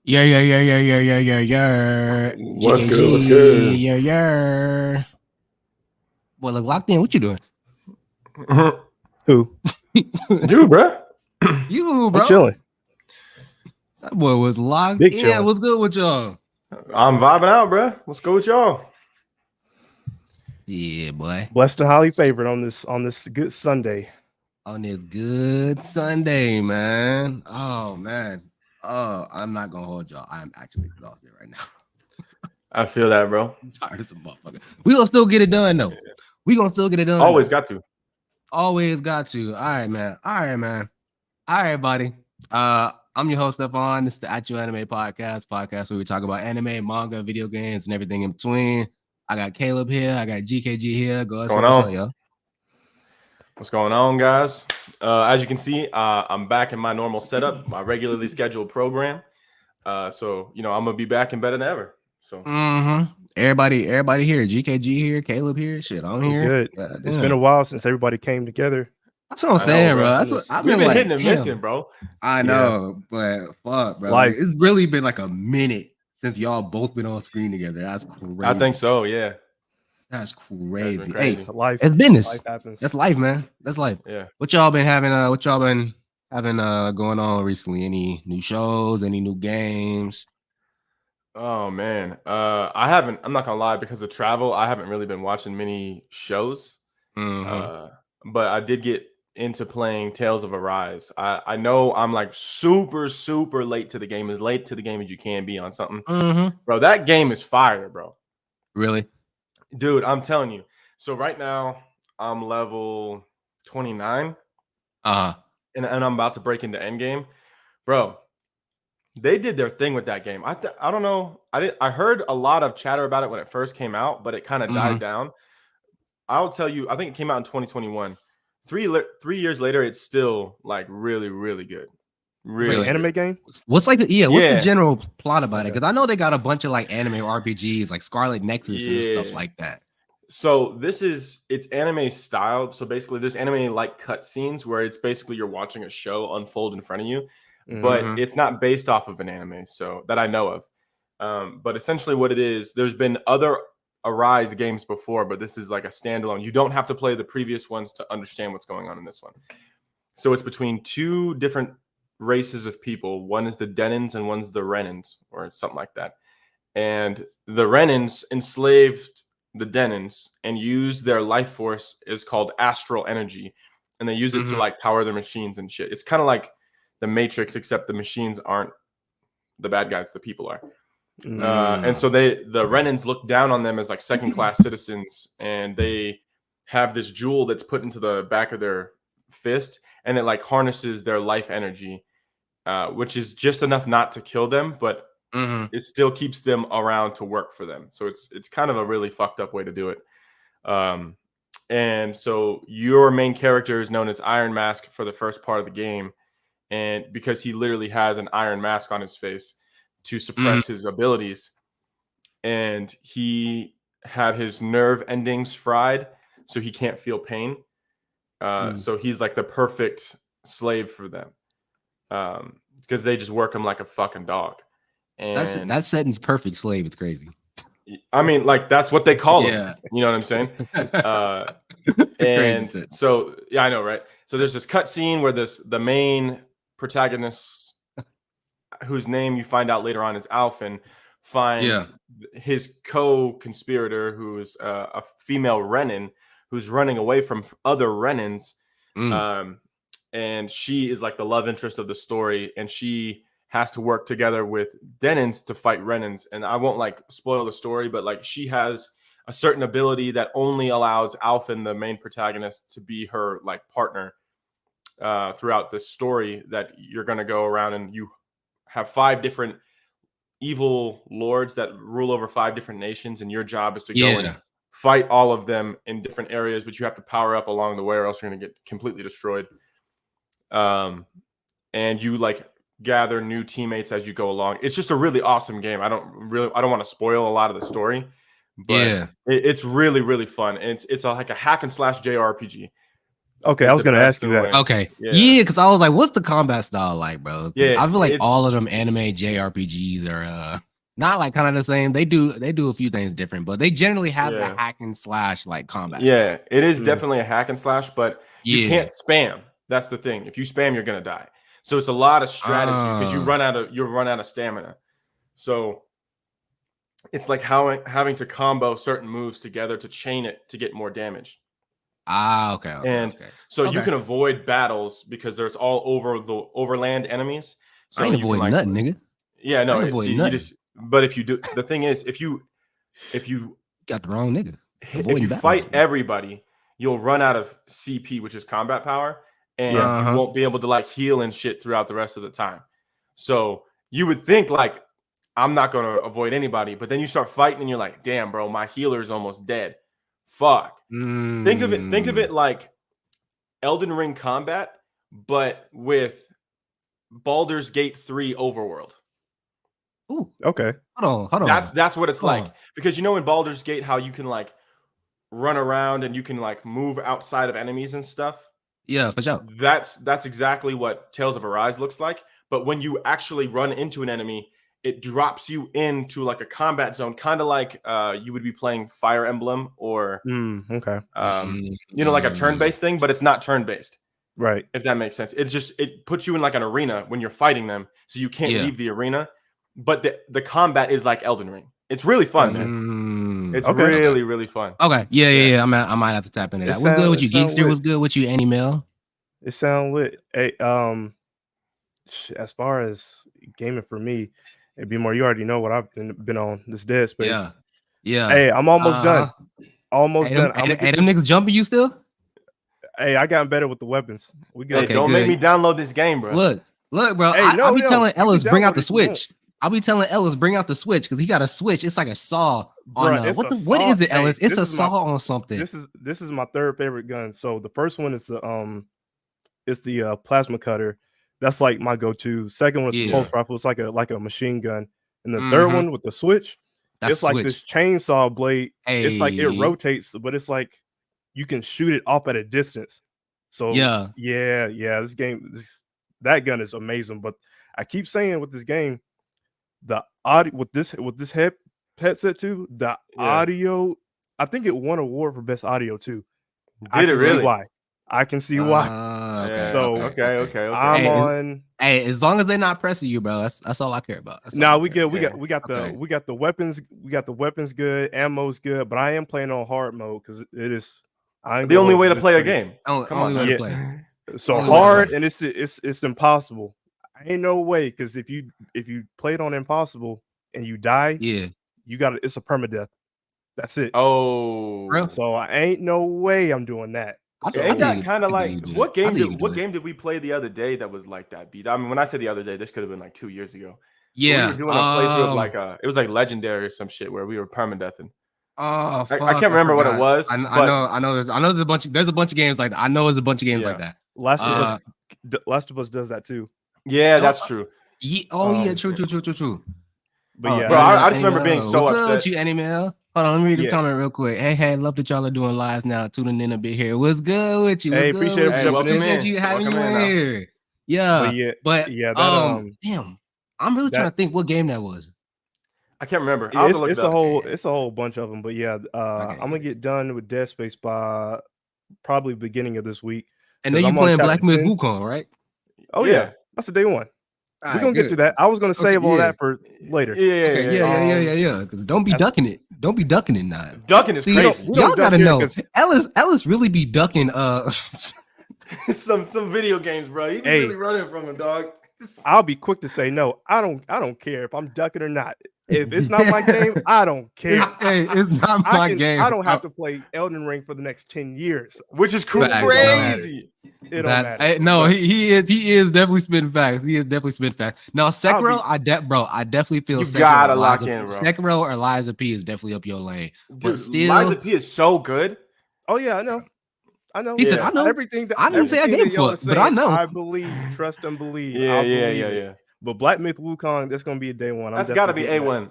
Yeah. What's good? What's GKG, good? yeah. Well, look, locked in. What you doing? Who? You, bruh. You, I'm bro. chilling. That boy was locked Big in. chilling. What's good with y'all? I'm vibing out, bruh. Let's go with y'all. Yeah, boy. Blessed and highly favored on this good Sunday. On this good Sunday, man. Oh, man. Oh, I'm not gonna hold y'all. I'm actually exhausted right now. I feel that, bro. I'm tired of some motherfucker. We gonna still get it done though. We gonna still get it done. Always got to. Always got to. All right, man. All right, buddy. I'm your host, Stefan. This is the Actual Anime podcast where we talk about anime, manga, video games, and everything in between. I got Caleb here. I got GKG here. Go ahead, What's say going what's on? up, yo. What's going on, guys? As you can see, I'm back in my normal setup, my regularly scheduled program. So I'm gonna be back and better than ever. So Everybody here. GKG here. Caleb here. Shit, I'm here. Good. It's been a while since everybody came together. That's what I'm I saying, know, bro. bro. That's what I've We've been been like. hitting and Damn. missing, bro. I know, but fuck, bro. Life. It's really been like a minute since y'all both been on screen together. That's crazy. I think so. Yeah. That's That's been crazy. crazy. Hey, Life. it's business. Life happens. That's life, man. That's life. Yeah. What y'all been having? Going on recently? Any new shows? Any new games? Oh man. I haven't. I'm not gonna lie, because of travel, I haven't really been watching many shows. But I did get into playing Tales of Arise. I know I'm like super late to the game, as late to the game as you can be on something. Bro, that game is fire, bro. Really? Dude, I'm telling you. So right now I'm level 29. And I'm about to break into endgame. Bro, they did their thing with that game. I don't know. I heard a lot of chatter about it when it first came out, but it kind of died down. I'll tell you, I think it came out in 2021. 3 years later, it's still like really good. It's like an anime game. What's like the what's the general plot about it? Because I know they got a bunch of like anime RPGs, like Scarlet Nexus and stuff like that. So it's anime styled. So basically, there's anime like cutscenes where it's basically you're watching a show unfold in front of you, but it's not based off of an anime, so that I know of. But essentially, what it is, there's been other Arise games before, but this is like a standalone. You don't have to play the previous ones to understand what's going on in this one. So it's between two different races of people. One is the Denins and one's the Renins, or something like that. And the Renins enslaved the Denins and used their life force, is called astral energy, and they use it to like power their machines and shit. It's kind of like the Matrix, except the machines aren't the bad guys, the people are. And so the Renins look down on them as like second-class citizens, and they have this jewel that's put into the back of their fist, and it like harnesses their life energy, which is just enough not to kill them, but it still keeps them around to work for them. So it's kind of a really fucked up way to do it. And so your main character is known as Iron Mask for the first part of the game, and because he literally has an iron mask on his face to suppress his abilities, and he had his nerve endings fried, so he can't feel pain. So he's like the perfect slave for them, because they just work him like a fucking dog. And that sentence, perfect slave. It's crazy. I mean, like that's what they call him. You know what I'm saying? And so I know, right? So there's this cut scene where the main protagonist, whose name you find out later on is Alphen, finds his co-conspirator, who is a female Renin, who's running away from other Renins. And she is like the love interest of the story, and she has to work together with Denins to fight Renins. And I won't like spoil the story, but like she has a certain ability that only allows Alphen, the main protagonist, to be her like partner throughout this story, that you're going to go around and you have 5 different evil lords that rule over 5 different nations, and your job is to go and fight all of them in different areas, but you have to power up along the way, or else you're going to get completely destroyed. And you like gather new teammates as you go along. It's just a really awesome game. I don't want to spoil a lot of the story, but it's really fun. And it's like a hack and slash JRPG. Okay, is I was the gonna best ask you to that. win. Okay. Yeah. Yeah, because I was like, what's the combat style like, bro? 'Cause Yeah, I feel like it's- all of them anime JRPGs are not like kind of the same. They do a few things different, but they generally have the Yeah. hack and slash like combat. Yeah, style. it is Mm. definitely a hack and slash, but you Yeah. can't spam. That's the thing. If you spam, you're gonna die. So it's a lot of strategy because you Ah. run out of stamina. So it's like having to combo certain moves together to chain it to get more damage. Okay. And Okay. so you Okay. can avoid battles because there's all over the overland enemies. So I ain't you can avoiding like, nothing, nigga. yeah, no, I ain't avoiding you nothing. just. But if you do, the thing is, if you Got the wrong nigga. if Avoiding you battles. fight everybody, you'll run out of CP, which is combat power, and Yeah. you won't be able to like heal and shit throughout the rest of the time. So you would think like I'm not gonna avoid anybody, but then you start fighting and you're like, damn, bro, my healer is almost dead. Fuck. Think of Mm. it like Elden Ring combat, but with Baldur's Gate 3 overworld. Ooh, Okay. hold on. That's what it's Hold like. on. Because you know in Baldur's Gate how you can like run around and you can like move outside of enemies and stuff. Yeah, for sure. That's exactly what Tales of Arise looks like. But when you actually run into an enemy, it drops you into like a combat zone, kind of like you would be playing Fire Emblem or Okay. you know, like a turn-based thing, but it's not turn-based. Right. If that makes sense. It's just it puts you in like an arena when you're fighting them, so you can't leave the arena. But the combat is like Elden Ring. It's really fun, man. It's Okay. really, really fun. Okay. Yeah. I might have to tap into that. What's good with you, Geekster? What's good with you, Animail? It sound lit. Hey, as far as gaming for me, it'd be more. You already know what I've been on this Dead Space. Yeah. Hey, I'm almost done. Almost done. Them niggas jumping you still? Hey, I gotten better with the weapons. We good. Hey, don't make me download this game, bro. Look, bro. Hey, I'll be telling Ellis bring out the download it, you won't. Switch. I'll be telling Ellis bring out the Switch because he got a Switch. It's like a saw on Bruh, it's a what saw. is it, Ellis? Hey, It's a this is saw on something. This is my third favorite gun. So the first one is the plasma cutter. That's like my go-to. Second one is the pulse rifle. It's like a machine gun. And the third one with the Switch, it's like this chainsaw blade. It's like it rotates, but it's like you can shoot it off at a distance. So yeah. This game, that gun is amazing. But I keep saying with this game, the audio with this headset too, the audio. I think it won an award for best audio too. Did it really? See why? I can see why. Okay. So okay. I'm on. Hey, as long as they're not pressing you, bro, that's all I care about. Now we got the weapons. We got the weapons good. Ammo's good. But I am playing on hard mode because it is. The only way to play a game. Come on, way to play. So hard, and it's impossible. Ain't no way, because if you play it on impossible and you die, you got it's a permadeath. That's it. Oh, real? So I ain't no way I'm doing that. Ain't that kind of like what game did we play the other day that was like that? Beat. I mean, when I say the other day, this could have been like 2 years ago. Yeah, we were doing a playthrough of like it was like Legendary or some shit where we were permadeathing. Oh, fuck, I can't remember what it was. I know. There's a bunch of games like that. I know there's a bunch of games like that. Last of Us does that too. Yeah, that's true. Yeah, true. But yeah, bro, I just remember being so what's upset. Good with you, Animail? Hold on, let me read this comment real quick. Hey, love that y'all are doing lives now, tuning in a bit here. What's good with you? What's appreciate you having you here. Yeah, but damn, I'm really trying to think what game that was. I can't remember. It's a whole bunch of them, but yeah, I'm gonna get done with Dead Space by probably beginning of this week. And then you playing Black Myth Wukong, right? Oh yeah, that's the day one. We're gonna get to that. I was gonna save all that for later. Yeah. Don't be ducking it. Don't be ducking it now. Ducking is crazy. Y'all gotta know. Ellis really be ducking some video games, bro. You can really run it from him, dog. I'll be quick to say no. I don't care if I'm ducking or not. If it's not my game, I don't care. Hey, it's not my game. I don't have to play Elden Ring for the next 10 years, which is crazy. It don't matter. No, he is definitely spitting facts. He is definitely spitting facts. Now, Sekiro, I definitely feel you gotta lock in, bro. Sekiro or Liza P is definitely up your lane. But still, Liza P is so good. Oh yeah, I know. He said, I know everything. I didn't say I gave fuck, but I know. I believe, trust and believe. Yeah. But Black Myth Wukong, that's gonna be a day one. That's got to be A1.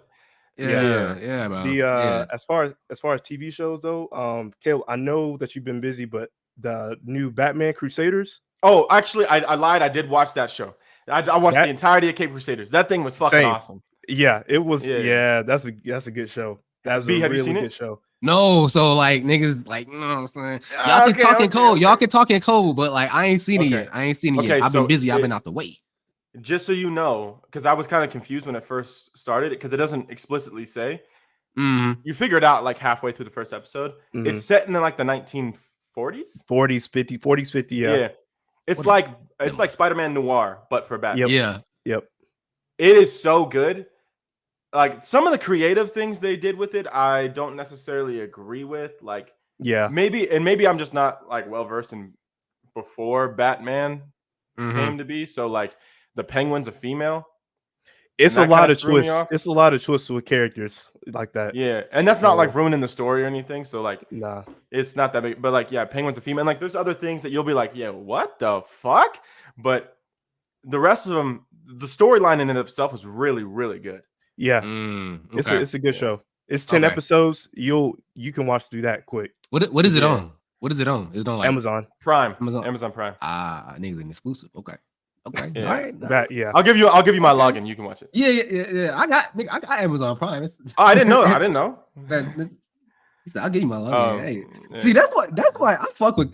Yeah, bro. As far as TV shows though, Caleb, I know that you've been busy, but the new Batman Crusaders. Oh, actually, I lied. I did watch that show. I watched the entirety of Cape Crusaders. That thing was fucking awesome. Yeah, it was. Yeah, that's a good show. That's a really good show. No, so like niggas, like, you know what I'm saying? Y'all can talk in code. Y'all can talk in code, but like I ain't seen it yet. I've been busy. I've been out the way. Just so you know, because I was kind of confused when it first started, because it doesn't explicitly say. You figure it out like halfway through the first episode. It's set in like the 1940s, 40s, 50. Yeah. It's like Spider-Man Noir, but for Batman. Yep. It is so good. Like some of the creative things they did with it, I don't necessarily agree with. Like, maybe I'm just not like well versed in before Batman came to be. So like the Penguin's a female. It's a lot of twists. It's a lot of twists with characters like that. Yeah, and that's not like ruining the story or anything. So like, nah, it's not that big. But like, yeah, Penguin's a female. And like, there's other things that you'll be like, yeah, what the fuck? But the rest of them, the storyline in and of itself is really, really good. Yeah, it's a good show. It's 10 episodes. You can watch through that quick. What is it on? What is it on? Is it on like Amazon Prime? Amazon Prime. Niggas an exclusive. Okay. Yeah. All right. I'll give you my login. You can watch it. Yeah. I got Amazon Prime. I didn't know. I didn't know. He said, "I'll give you my login." See, that's why I fuck with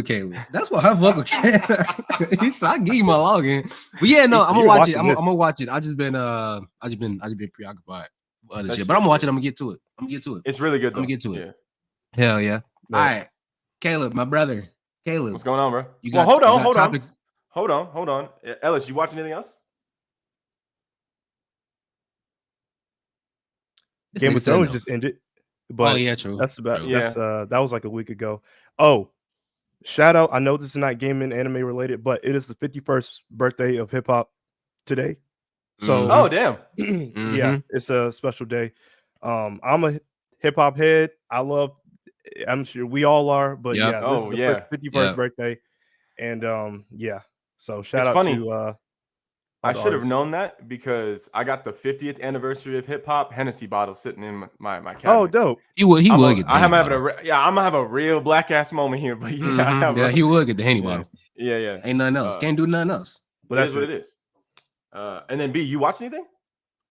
Caleb. That's why I fuck with Caleb. He said, "I'll give you my login." But yeah, no, I'm gonna watch it. I'm gonna watch it. I just been preoccupied with other shit. But I'm gonna watch it. I'm gonna get to it. It's really good. I'm gonna get to it. Hell yeah. All right, Caleb, my brother. Caleb, what's going on, bro? Hold on. Ellis, you watch anything else? Game of Thrones just ended. But true. That was like a week ago. Oh, shout out. I know this is not gaming anime related, but it is the 51st birthday of hip hop today. So oh damn. Yeah, it's a special day. I'm a hip hop head. I'm sure we all are, but this is the 51st birthday. And so shout out to I should have known that because I got the 50th anniversary of hip hop Hennessy bottle sitting in my cabinet. Oh, dope! He would get. I'm gonna have a real black ass moment here, but he would get the Henny bottle. Yeah. Ain't nothing else. Can't do nothing else. But that's what it is. And then B, you watch anything?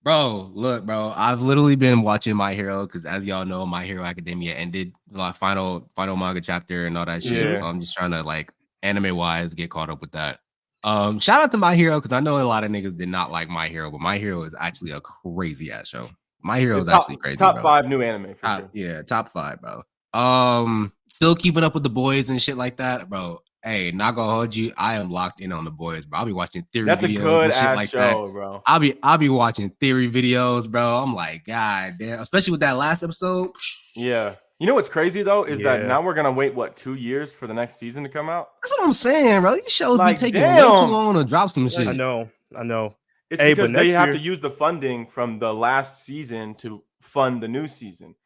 Bro, look, bro. I've literally been watching My Hero because, as y'all know, My Hero Academia ended, like final manga chapter and all that shit. Yeah. So I'm just trying to like anime wise get caught up with that. Shout out to My Hero because I know a lot of niggas did not like My Hero, but My Hero is actually a crazy ass show. My Hero is actually crazy. Top 5 new anime for sure. Yeah, top 5, bro. Still keeping up with The Boys and shit like that, bro. Hey, not gonna hold you. I am locked in on The Boys, bro. I'll be watching theory videos and shit like that. Bro. I'll be watching theory videos, bro. I'm like, God damn, especially with that last episode. Yeah. You know what's crazy though is that now we're gonna wait 2 years for the next season to come out. That's what I'm saying, bro. These shows be taking way too long to drop some shit. I know. It's because they have to use the funding from the last season to fund the new season.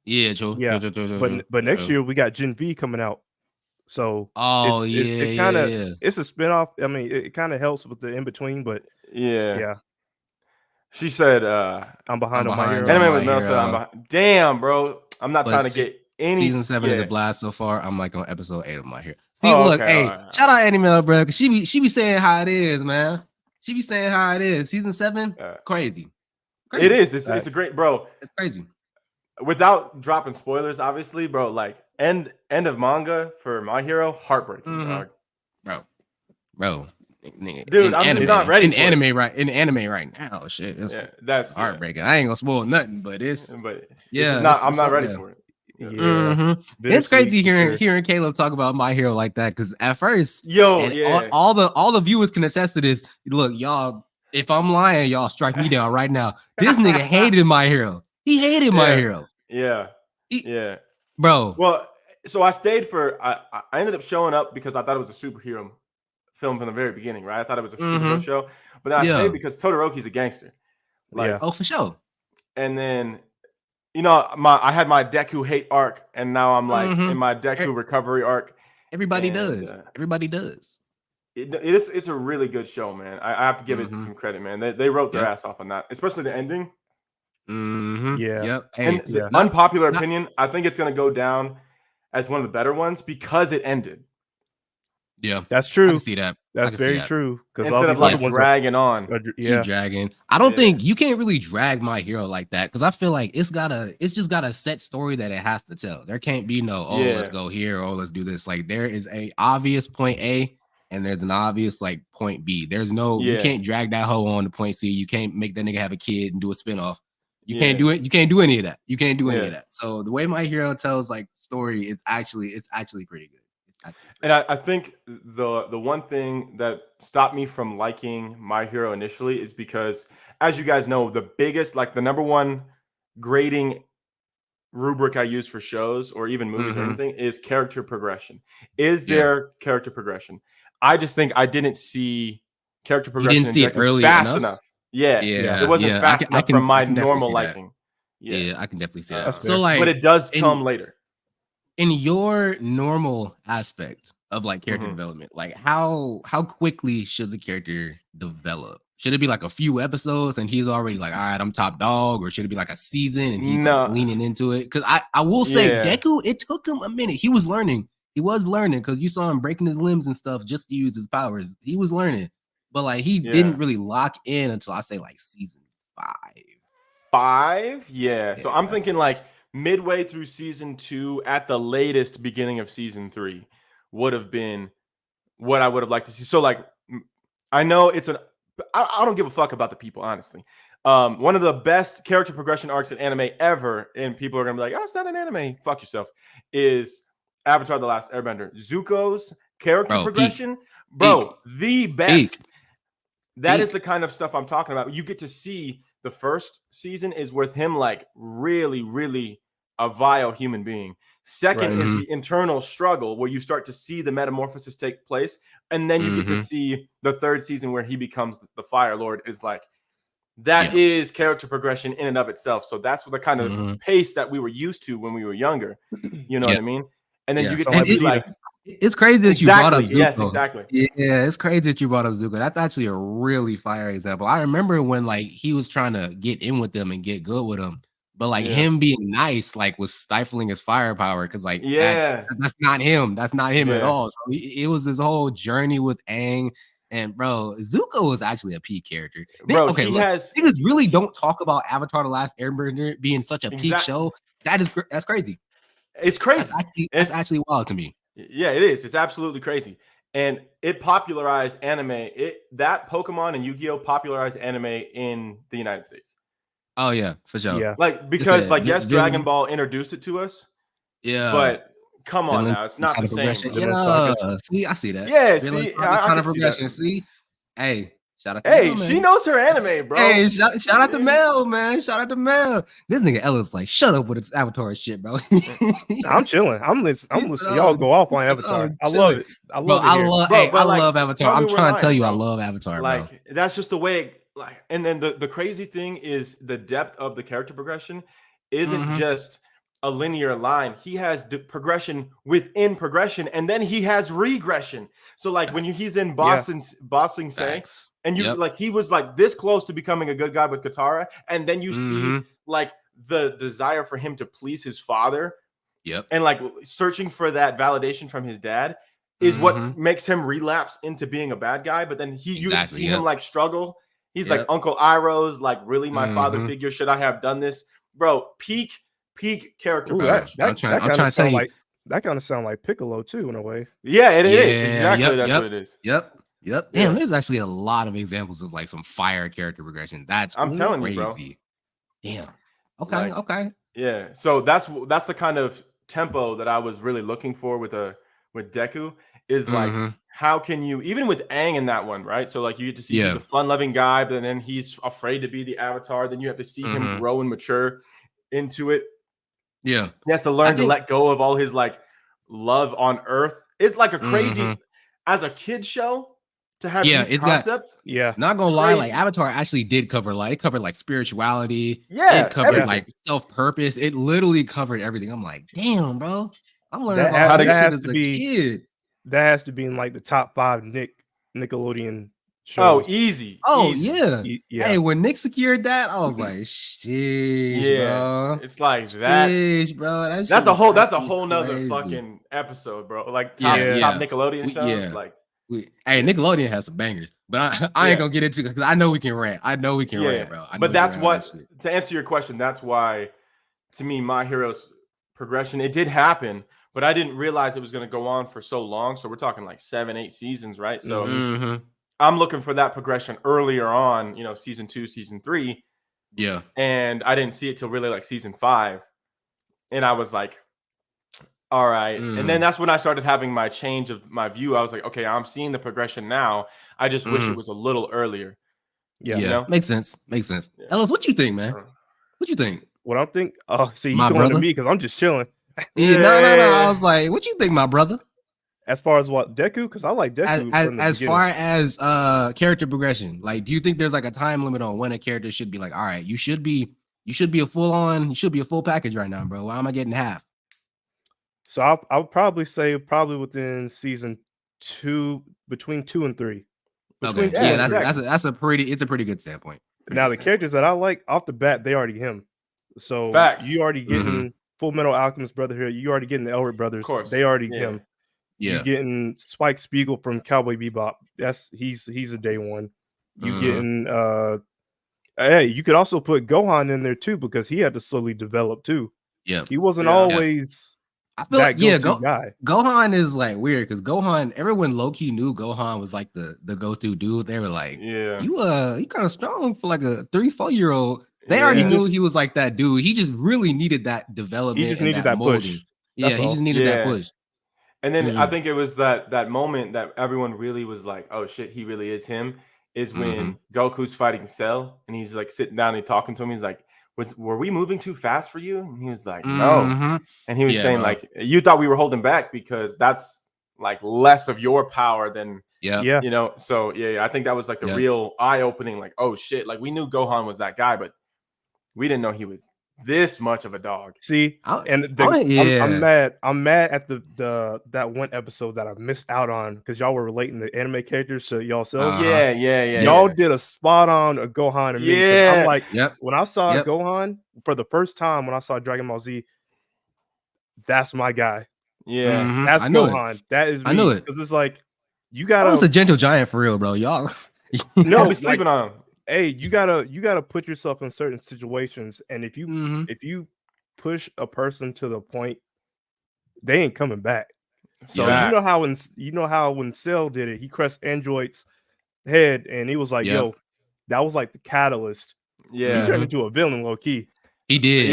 Yeah, true. Yeah, but next year we got Gen V coming out. So it's a spinoff. I mean, it kind of helps with the in between, but yeah. She said, "I'm behind on My Hero." Anime with Mel said, "I'm behind." Damn, bro, I'm not trying to get any. Season 7 is a blast so far. I'm like on episode 8 of My Hero. See, look, hey, shout out Anime, bro. Cause she be saying how it is, man. She be saying how it is. Season 7, crazy. It is. It's a great, bro. It's crazy. Without dropping spoilers, obviously, bro. Like end of manga for My Hero, heartbreaking, dog. Bro. Dude, I'm just not ready. In anime right now, shit. That's heartbreaking. I ain't gonna spoil nothing, but I'm not ready for it. It's crazy hearing Caleb talk about My Hero like that because at first, all the viewers can attest to this. Look, y'all, if I'm lying, y'all strike me down right now. This nigga hated My Hero. He hated My Hero. Yeah. Bro. Well, so I stayed I ended up showing up because I thought it was a superhero film from the very beginning, right? I thought it was a superhero show, but then I stayed because Todoroki's a gangster. For sure. And then, I had my Deku hate arc, and now I'm like in my Deku recovery arc. Everybody does. Everybody does. It's a really good show, man. I have to give it some credit, man. They wrote their ass off on that, especially the ending. Yeah. And unpopular opinion, I think it's gonna go down as one of the better ones because it ended. Yeah, that's true. I can see that. That's very true. Because all these other ones dragging on. Keep dragging. I don't think you can't really drag My Hero like that because I feel like it's just got a set story that it has to tell. There can't be no let's go here, let's do this. Like there is a obvious point A and there's an obvious like point B. There's no you can't drag that hoe on to point C. You can't make that nigga have a kid and do a spinoff. You can't do it. You can't do any of that. You can't do any of that. So the way My Hero tells like story, it's actually pretty good. And I think the one thing that stopped me from liking My Hero initially is because, as you guys know, the biggest, like the number one grading rubric I use for shows or even movies or anything is character progression. Is there character progression? I just think I didn't see character progression. You didn't see it early enough. Yeah, it wasn't fast enough from my normal liking. Yeah, I can definitely see that. So like, but it does come later. In your normal aspect of like character development, like how quickly should the character develop? Should it be like a few episodes and he's already like, all right, I'm top dog, or should it be like a season and he's like leaning into it? Because I will say Deku, it took him a minute. He was learning because you saw him breaking his limbs and stuff just to use his powers. He was learning, but like he didn't really lock in until I say like season 5. Yeah. So I'm thinking like midway through season 2 at the latest beginning of season 3 would have been what I would have liked to see. So like, I know I don't give a fuck about the people, honestly. One of the best character progression arcs in anime ever, and people are going to be like, oh, it's not an anime. Fuck yourself. Is Avatar: The Last Airbender. Zuko's character progression, the best. That is the kind of stuff I'm talking about. You get to see the first season is with him like really, really a vile human being. Second is the internal struggle where you start to see the metamorphosis take place. And then you get to see the third season where he becomes the Fire Lord is like, that is character progression in and of itself. So that's the kind of pace that we were used to when we were younger. You know what I mean? And then you get to see like, it's crazy that you brought up Zuko. Yes, exactly. Yeah, it's crazy that you brought up Zuko. That's actually a really fire example. I remember when like he was trying to get in with them and get good with them, but like him being nice like was stifling his firepower because like that's not him. That's not him at all. So it was this whole journey with Aang. And bro, Zuko was actually a peak character. Bro, niggas really don't talk about Avatar: The Last Airbender being such a peak show. That's crazy. It's crazy. That's actually wild to me. Yeah, it is. It's absolutely crazy. And it popularized anime. That Pokemon and Yu-Gi-Oh! Popularized anime in the United States. Oh yeah, for sure. Yeah. Like because yes, Dragon Ball introduced it to us. Yeah. But come on now, it's not the same. Yeah. See, I see that. Yeah, see, kind of progression. See, hey. Shout out to Mel, she knows her anime, bro. Hey, shout out to Mel, man. Shout out to Mel. This nigga Ellis like, shut up with its Avatar shit, bro. I'm chilling. I'm listening. Y'all go off on Avatar. I love it. I love it. I love Avatar. I'm trying to tell you, I love Avatar, like, bro. That's just the way. Like, and then the crazy thing is the depth of the character progression isn't just a linear line. He has progression within progression, and then he has regression. So like when he's in Bossing Say, and you like he was like this close to becoming a good guy with Katara, and then you see like the desire for him to please his father, and like searching for that validation from his dad is what makes him relapse into being a bad guy. But then you see him like struggle. He's like Uncle Iroh's like really my father figure. Should I have done this, bro? Peak character. That kind of sound like Piccolo too in a way. Yeah, it is. Exactly, that's what it is. Yep. Damn, there's actually a lot of examples of like some fire character progression. I'm telling you, bro. Damn. Okay. Okay. Yeah. So that's the kind of tempo that I was really looking for with Deku. Is like how can you, even with Aang in that one, right? So like you get to see he's a fun-loving guy, but then he's afraid to be the Avatar. Then you have to see him grow and mature into it. Yeah, he has to learn to let go of all his like love on Earth. It's like a crazy as a kid show to have these concepts. Not gonna lie, like Avatar actually did cover like spirituality. Yeah, it covered like self-purpose. It literally covered everything. I'm like, damn, bro. I'm learning how to shit as a kid. That has to be in like the top 5 Nickelodeon Oh, easy. Oh, easy. yeah. Hey, when Nick secured that, I was like, sheesh, bro. It's like that. Sheesh, bro. That's a whole nother fucking episode, bro. Like top Nickelodeon shows. Like hey, Nickelodeon has some bangers, but I ain't gonna get into it because I know we can rant. I know we can rant, bro. But that's what to answer your question, that's why to me, My Hero's progression, it did happen, but I didn't realize it was going to go on for so long. So we're talking like 7-8 seasons, right? So I'm looking for that progression earlier on, you know, season 2, season 3. Yeah. And I didn't see it till really like season 5. And I was like, all right. And then that's when I started having my change of my view. I was like, okay, I'm seeing the progression now. I just wish it was a little earlier. Yeah. You know? Makes sense. Yeah. Ellis, what you think, man? What you think? What I'm thinking? Oh, see, you going to me because I'm just chilling. No. I was like, what you think, my brother? As far as what, Deku? Because I like Deku. As far as character progression, like, do you think there's like a time limit on when a character should be like, all right, you should be a full package right now, bro? Why am I getting half? So I'll probably say within season 2, between 2 and 3. Okay, yeah, that's a pretty good standpoint. Now the characters that I like off the bat, they already him. So you already getting Full Metal Alchemist Brotherhood. You already getting the Elric brothers. Of course, they already him. Yeah, you getting Spike Spiegel from Cowboy Bebop. He's a day one. You getting hey, you could also put Gohan in there too because he had to slowly develop too. Yeah, he wasn't always. I feel like Gohan is like weird because everyone low key knew Gohan was like the go-to dude. They were like, you kind of strong for like a 3-4 year old. They already knew he was like that dude. He just really needed that development. He just needed that push. Yeah, he just needed that push. And then I think it was that moment that everyone really was like, oh shit, he really is him. Is when Goku's fighting Cell and he's like sitting down and talking to him. He's like, were we moving too fast for you? And he was like, no. And he was saying like, you thought we were holding back because that's like less of your power than you know. So I think that was like the real eye-opening, like, oh shit, like we knew Gohan was that guy, but we didn't know he was this much of a dog. See, I'm mad at that one episode that I missed out on because y'all were relating the anime characters to y'all selves. Y'all did a spot on a Gohan and me. I'm like, when I saw Gohan for the first time, when I saw Dragon Ball Z, that's my guy. That's Gohan. That is me. I knew it because it's like you gotta. It's a gentle giant for real, bro. Y'all. No, we sleeping on him. Hey, you gotta put yourself in certain situations, and if you push a person to the point, they ain't coming back. So you know how when Cell did it, he crushed Android's head, and he was like, "Yo, that was like the catalyst." He turned into a villain, low key. He did.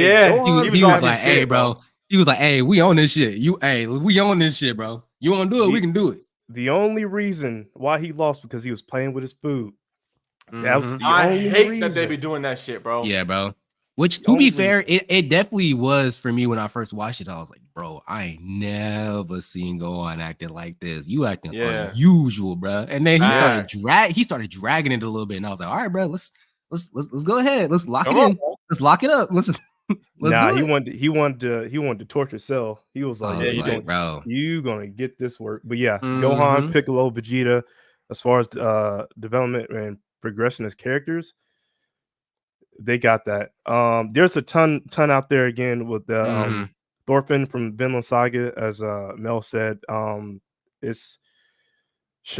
He was like, "Hey, bro." He was like, "Hey, we on this shit. We on this shit, bro. You want to do it? We can do it." The only reason why he lost because he was playing with his food. That was the I only hate reason. that they be doing that shit, bro. Yeah, bro. Which, to be fair, it definitely was for me when I first watched it. I was like, bro, I ain't never seen Gohan acting like this. You acting unusual, bro. And then he started dragging it a little bit, and I was like, all right, bro, let's go ahead, let's lock it in, let's lock it up. Let's he wanted to torture Cell. He was like, bro, you gonna get this work. But Gohan, Piccolo, Vegeta, as far as development and progression as characters, they got that. There's a ton out there again with the Thorfinn from Vinland Saga, as Mel said. It's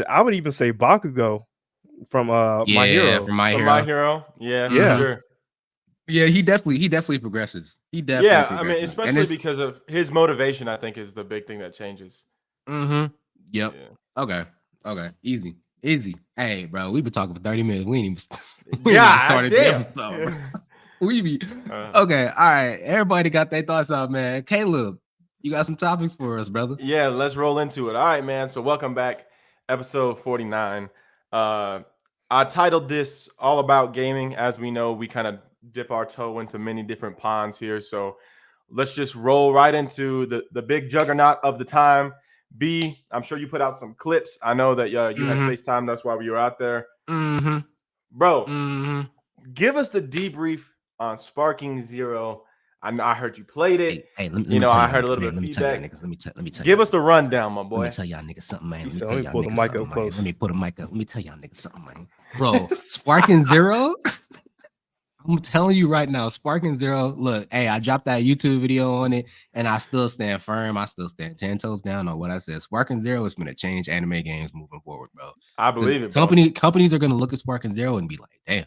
I would even say Bakugo from My Hero. From My Hero. Sure. Yeah, he definitely progresses. Progresses. I mean, especially because of his motivation, I think is the big thing that changes. Yep. Yeah. Okay. Easy. Hey, bro, we've been talking for 30 minutes. We ain't even started the episode. Okay. All right. Everybody got their thoughts out, man. Caleb, you got some topics for us, brother? Yeah, let's roll into it. All right, man. So welcome back, episode 49. I titled this All About Gaming. As we know, we kind of dip our toe into many different ponds here. So let's just roll right into the big juggernaut of the time. B, I'm sure you put out some clips. I know that you had FaceTime. That's why we were out there. Bro, give us the debrief on Sparking Zero. I heard you played it. Hey, I heard a little bit of feedback. Let me tell you. Give us the rundown, my boy. Let me tell y'all niggas something, man. Let me pull the mic up close. Let me put a mic up. Let me tell y'all niggas something, man. Bro, Sparking Zero. I'm telling you right now, Sparking Zero. Look, hey, I dropped that YouTube video on it, and I still stand firm. I still stand 10 toes down on what I said. Sparking Zero is going to change anime games moving forward, bro. I believe it. Bro. Companies are going to look at Sparking Zero and be like, damn,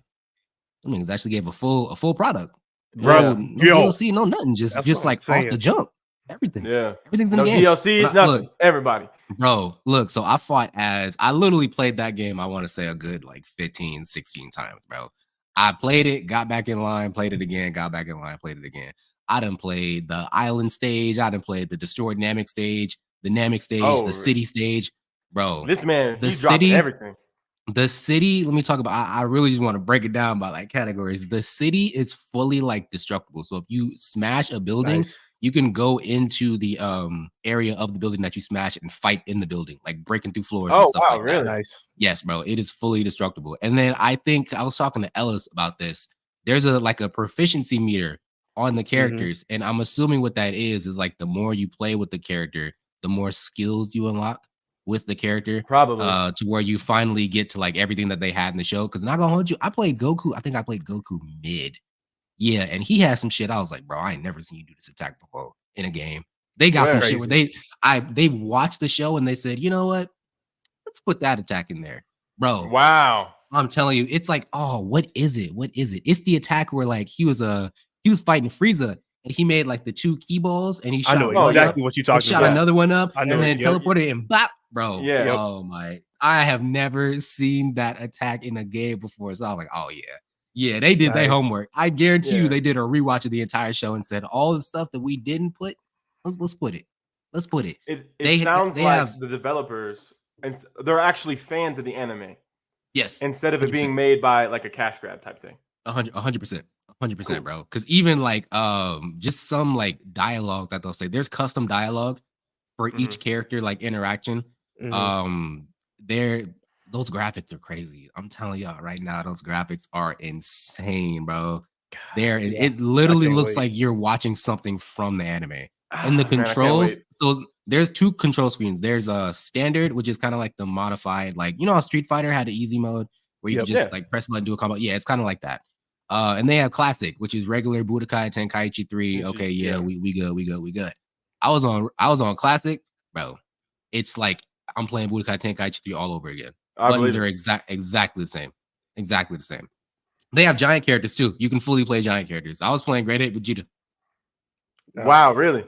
I mean, actually gave a full product. Bro, no DLC, no nothing. Just like off the jump. Everything. Yeah. Everything's in the game. DLCs, nothing. Look, everybody. Bro, look, so I literally played that game, I want to say a good like 15, 16 times, bro. I played it, got back in line, played it again, got back in line, played it again. I done played the island stage, I done played the destroyed Namek stage, the Namek stage, the city stage. Bro. This man, he dropped everything. The city, let me talk about, I really just want to break it down by like categories. The city is fully like destructible. So if you smash a building, you can go into the area of the building that you smash and fight in the building, like breaking through floors and stuff like really? that. Nice. Yes, bro. It is fully destructible. And then I think I was talking to Ellis about this. There's a proficiency meter on the characters. And I'm assuming what that is like the more you play with the character, the more skills you unlock with the character, probably to where you finally get to like everything that they had in the show. Because not gonna hold you, I played Goku. I think I played Goku mid. Yeah, and he had some shit. I was like, bro, I ain't never seen you do this attack before in a game. They got some shit where they watched the show and they said, you know what? Let's put that attack in there, bro. Wow. I'm telling you, it's like, oh, what is it? What is it? It's the attack where like he was fighting Frieza. And he made like the 2 key balls, and he shot. I know exactly what you're talking about. Shot another one up, and then yep. teleported and bop, bro. Yeah. Oh my! I have never seen that attack in a game before, so I was like, oh yeah, they did their homework. I guarantee you, they did a rewatch of the entire show and said all the stuff that we didn't put. Let's put it. Let's put it. It sounds like the developers, and they're actually fans of the anime. Yes. Instead of it being made by like a cash grab type thing. 100%. 100%, bro. Because even like just some like dialogue that they'll say, there's custom dialogue for each character, like interaction. Those graphics are crazy. I'm telling y'all right now, those graphics are insane, bro. It literally looks like you're watching something from the anime. And the controls, so there's 2 control screens. There's a standard, which is kind of like the modified, like how Street Fighter had an easy mode where you just like press a button, do a combo. Yeah, it's kind of like that. And they have classic, which is regular Budokai Tenkaichi 3. Okay, we good. I was on classic, bro. It's like I'm playing Budokai Tenkaichi 3 all over again. Buttons are exactly the same. Exactly the same. They have giant characters too. You can fully play giant characters. I was playing Great 8 Vegeta. Wow, really?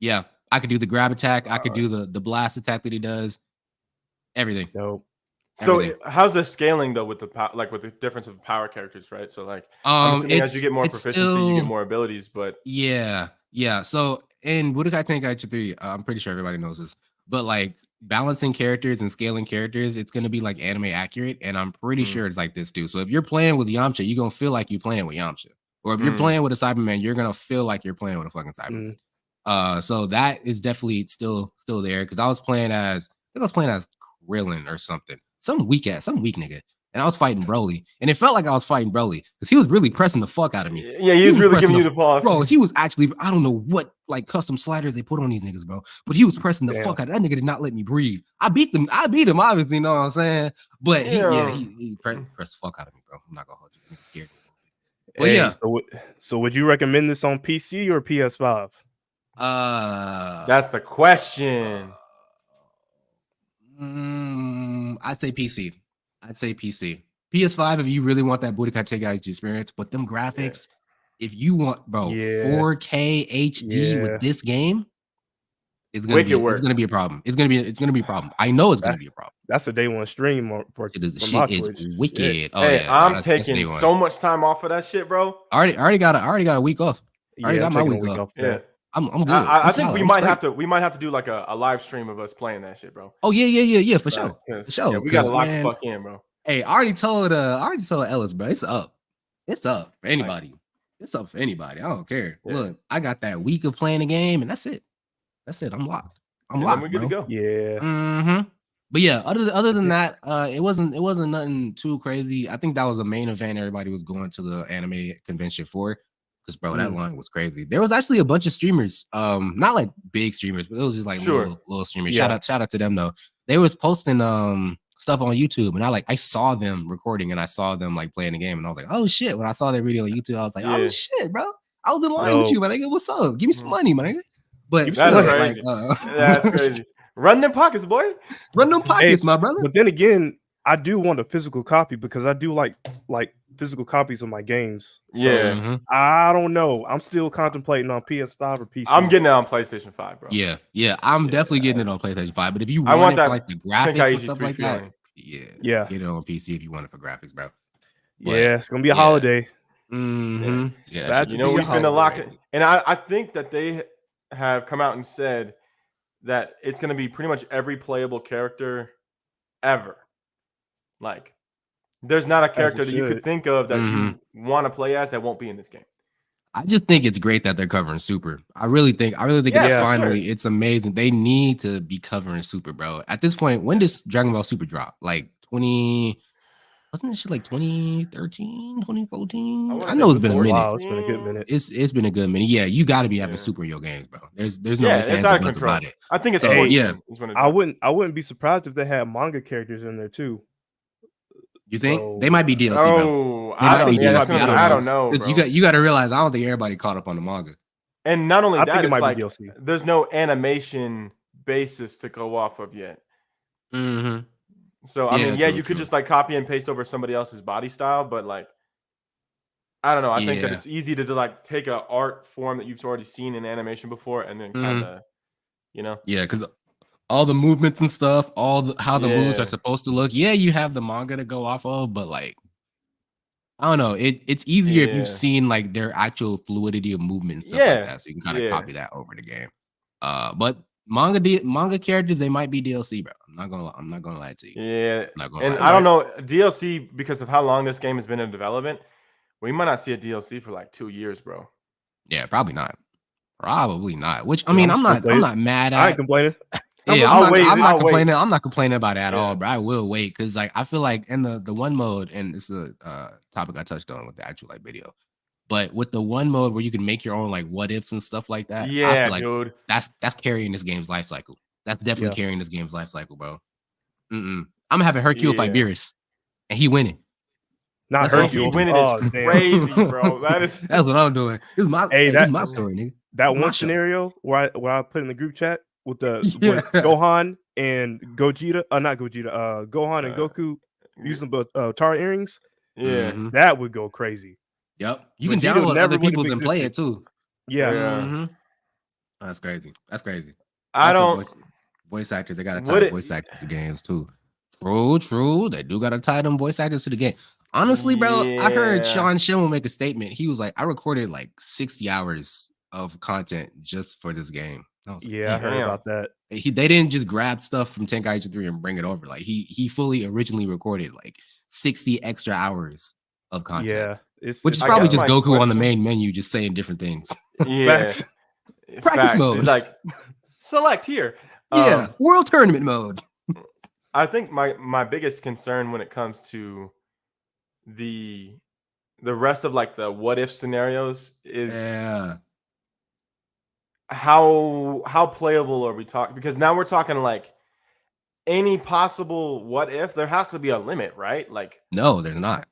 Yeah. I could do the grab attack. I could do the blast attack that he does. Everything. Nope. So how's the scaling though with the difference of power characters, right? So like as you get more proficiency, you get more abilities, but yeah. So in Budokai Tenkaichi 3, I'm pretty sure everybody knows this, but like balancing characters and scaling characters, it's gonna be like anime accurate, and I'm pretty sure it's like this too. So if you're playing with Yamcha, you're gonna feel like you're playing with Yamcha. Or if you're playing with a Cyberman, you're gonna feel like you're playing with a fucking Cyberman. So that is definitely still there. Because I was playing as Krillin or something. Some weak nigga. And I was fighting Broly. And it felt like I was fighting Broly because he was really pressing the fuck out of me. Yeah, he was really giving you the pause. Bro, he was actually, I don't know what like custom sliders they put on these niggas, bro. But he was pressing the fuck out. That nigga did not let me breathe. I beat him, obviously, you know what I'm saying? But he pressed the fuck out of me, bro. I'm not gonna hold you. He scared me. But yeah. So would you recommend this on PC or PS5? That's the question. I'd say PC. PS5 if you really want that Budokai Tenkaichi experience, but them graphics, if you want, bro, 4K HD with this game, it's gonna be a problem. It's gonna be a problem. I know it's gonna be a problem. That's a day one stream for shit is wicked. Yeah. Hey, I'm taking so much time off of that shit, bro. I already got a week off. I already got my week off. Yeah. I'm good. I think we might have to do like a live stream of us playing that shit, bro. Oh yeah, for sure. For sure. Yeah, we gotta lock the fuck in, bro. Hey, I already told Ellis, bro. It's up for anybody. It's up for anybody. I don't care. Yeah. Look, I got that week of playing the game, and that's it. I'm locked. We're good to go. Yeah. But yeah, other than that, it wasn't nothing too crazy. I think that was the main event everybody was going to the anime convention for. Because bro, that line was crazy. There was actually a bunch of streamers, not like big streamers, but it was just like little streamers. Shout out to them though. They was posting stuff on YouTube, and I saw them recording, and I saw them like playing the game, and I was like, oh shit. When I saw that video on YouTube, I was like, oh shit, bro. I was in line with you, man. What's up? Give me some money, man. But that's crazy. That's crazy. Run them pockets, boy. Run them pockets, my brother. But then again, I do want a physical copy because I do like physical copies of my games. So I don't know. I'm still contemplating on PS5 or PC. I'm getting it on PlayStation 5, bro. Yeah. I'm definitely getting it on PlayStation 5. But if you want it for like the graphics and stuff like that, get it on PC if you want it for graphics, bro. But, it's gonna be a holiday. Yeah, you know, we've been locked in. And I think that they have come out and said that it's going to be pretty much every playable character ever. Like, there's not a character that you could think of that you want to play as that won't be in this game. I just think it's great that they're covering Super. I really think it's finally it's amazing. They need to be covering Super, bro. At this point, when does Dragon Ball Super drop? Like 20 wasn't this shit like 2013, 2014? I know it's been a minute. Wow, it's been a good minute. It's been a good minute. Yeah, you got to be having Super in your games, bro. There's no it's out of control about it. I think it's I wouldn't be surprised if they had manga characters in there too. You think they might be DLC? Bro. I don't know. Bro. You got to realize I don't think everybody caught up on the manga. And not only that, it's like DLC. There's no animation basis to go off of yet. So I mean, you could just like copy and paste over somebody else's body style, but like, I don't know. I think that it's easy to like take an art form that you've already seen in animation before, and then kind of, because all the movements and stuff, how the moves are supposed to look. Yeah, you have the manga to go off of, but like, I don't know. It's easier if you've seen like their actual fluidity of movement and stuff like that, so you can kind of copy that over the game. But manga characters, they might be DLC, bro. I'm not gonna lie to you. Yeah, and I don't know DLC because of how long this game has been in development. We might not see a DLC for like 2 years, bro. Yeah, probably not. Which I mean, I'm not mad at. I ain't complaining. I'm not complaining. I'm not complaining about it at all, but I will wait because like I feel like in the one mode, and this is a topic I touched on with the actual like video. But with the one mode where you can make your own like what ifs and stuff like that, I feel like dude, that's carrying this game's life cycle. That's definitely carrying this game's life cycle, bro. I'm having Hercule fight Beerus, and he winning. Not Hercule winning is crazy, bro. That's what I'm doing. This is my my story, nigga. That one scenario where I put in the group chat with with Gohan and Gogeta, not Gogeta, Gohan and Goku using Tara earrings. Yeah, that would go crazy. Yep, you can download other people's and play it too. Yeah. That's crazy. I don't voice actors. They gotta tie voice actors to games too. True. They do gotta tie them voice actors to the game. Honestly, bro, I heard Sean Schimmel make a statement. He was like, I recorded like 60 hours of content just for this game. I heard about that. They didn't just grab stuff from Tenkaichi 3 and bring it over. Like he fully originally recorded like 60 extra hours of content. Yeah. Which is probably just Goku on the main menu just saying different things. Yeah. Practice mode. He's like, select here. World tournament mode. I think my biggest concern when it comes to the rest of like the what if scenarios is how playable are we talking? Because now we're talking like any possible what if. There has to be a limit, right? Like no, there's not.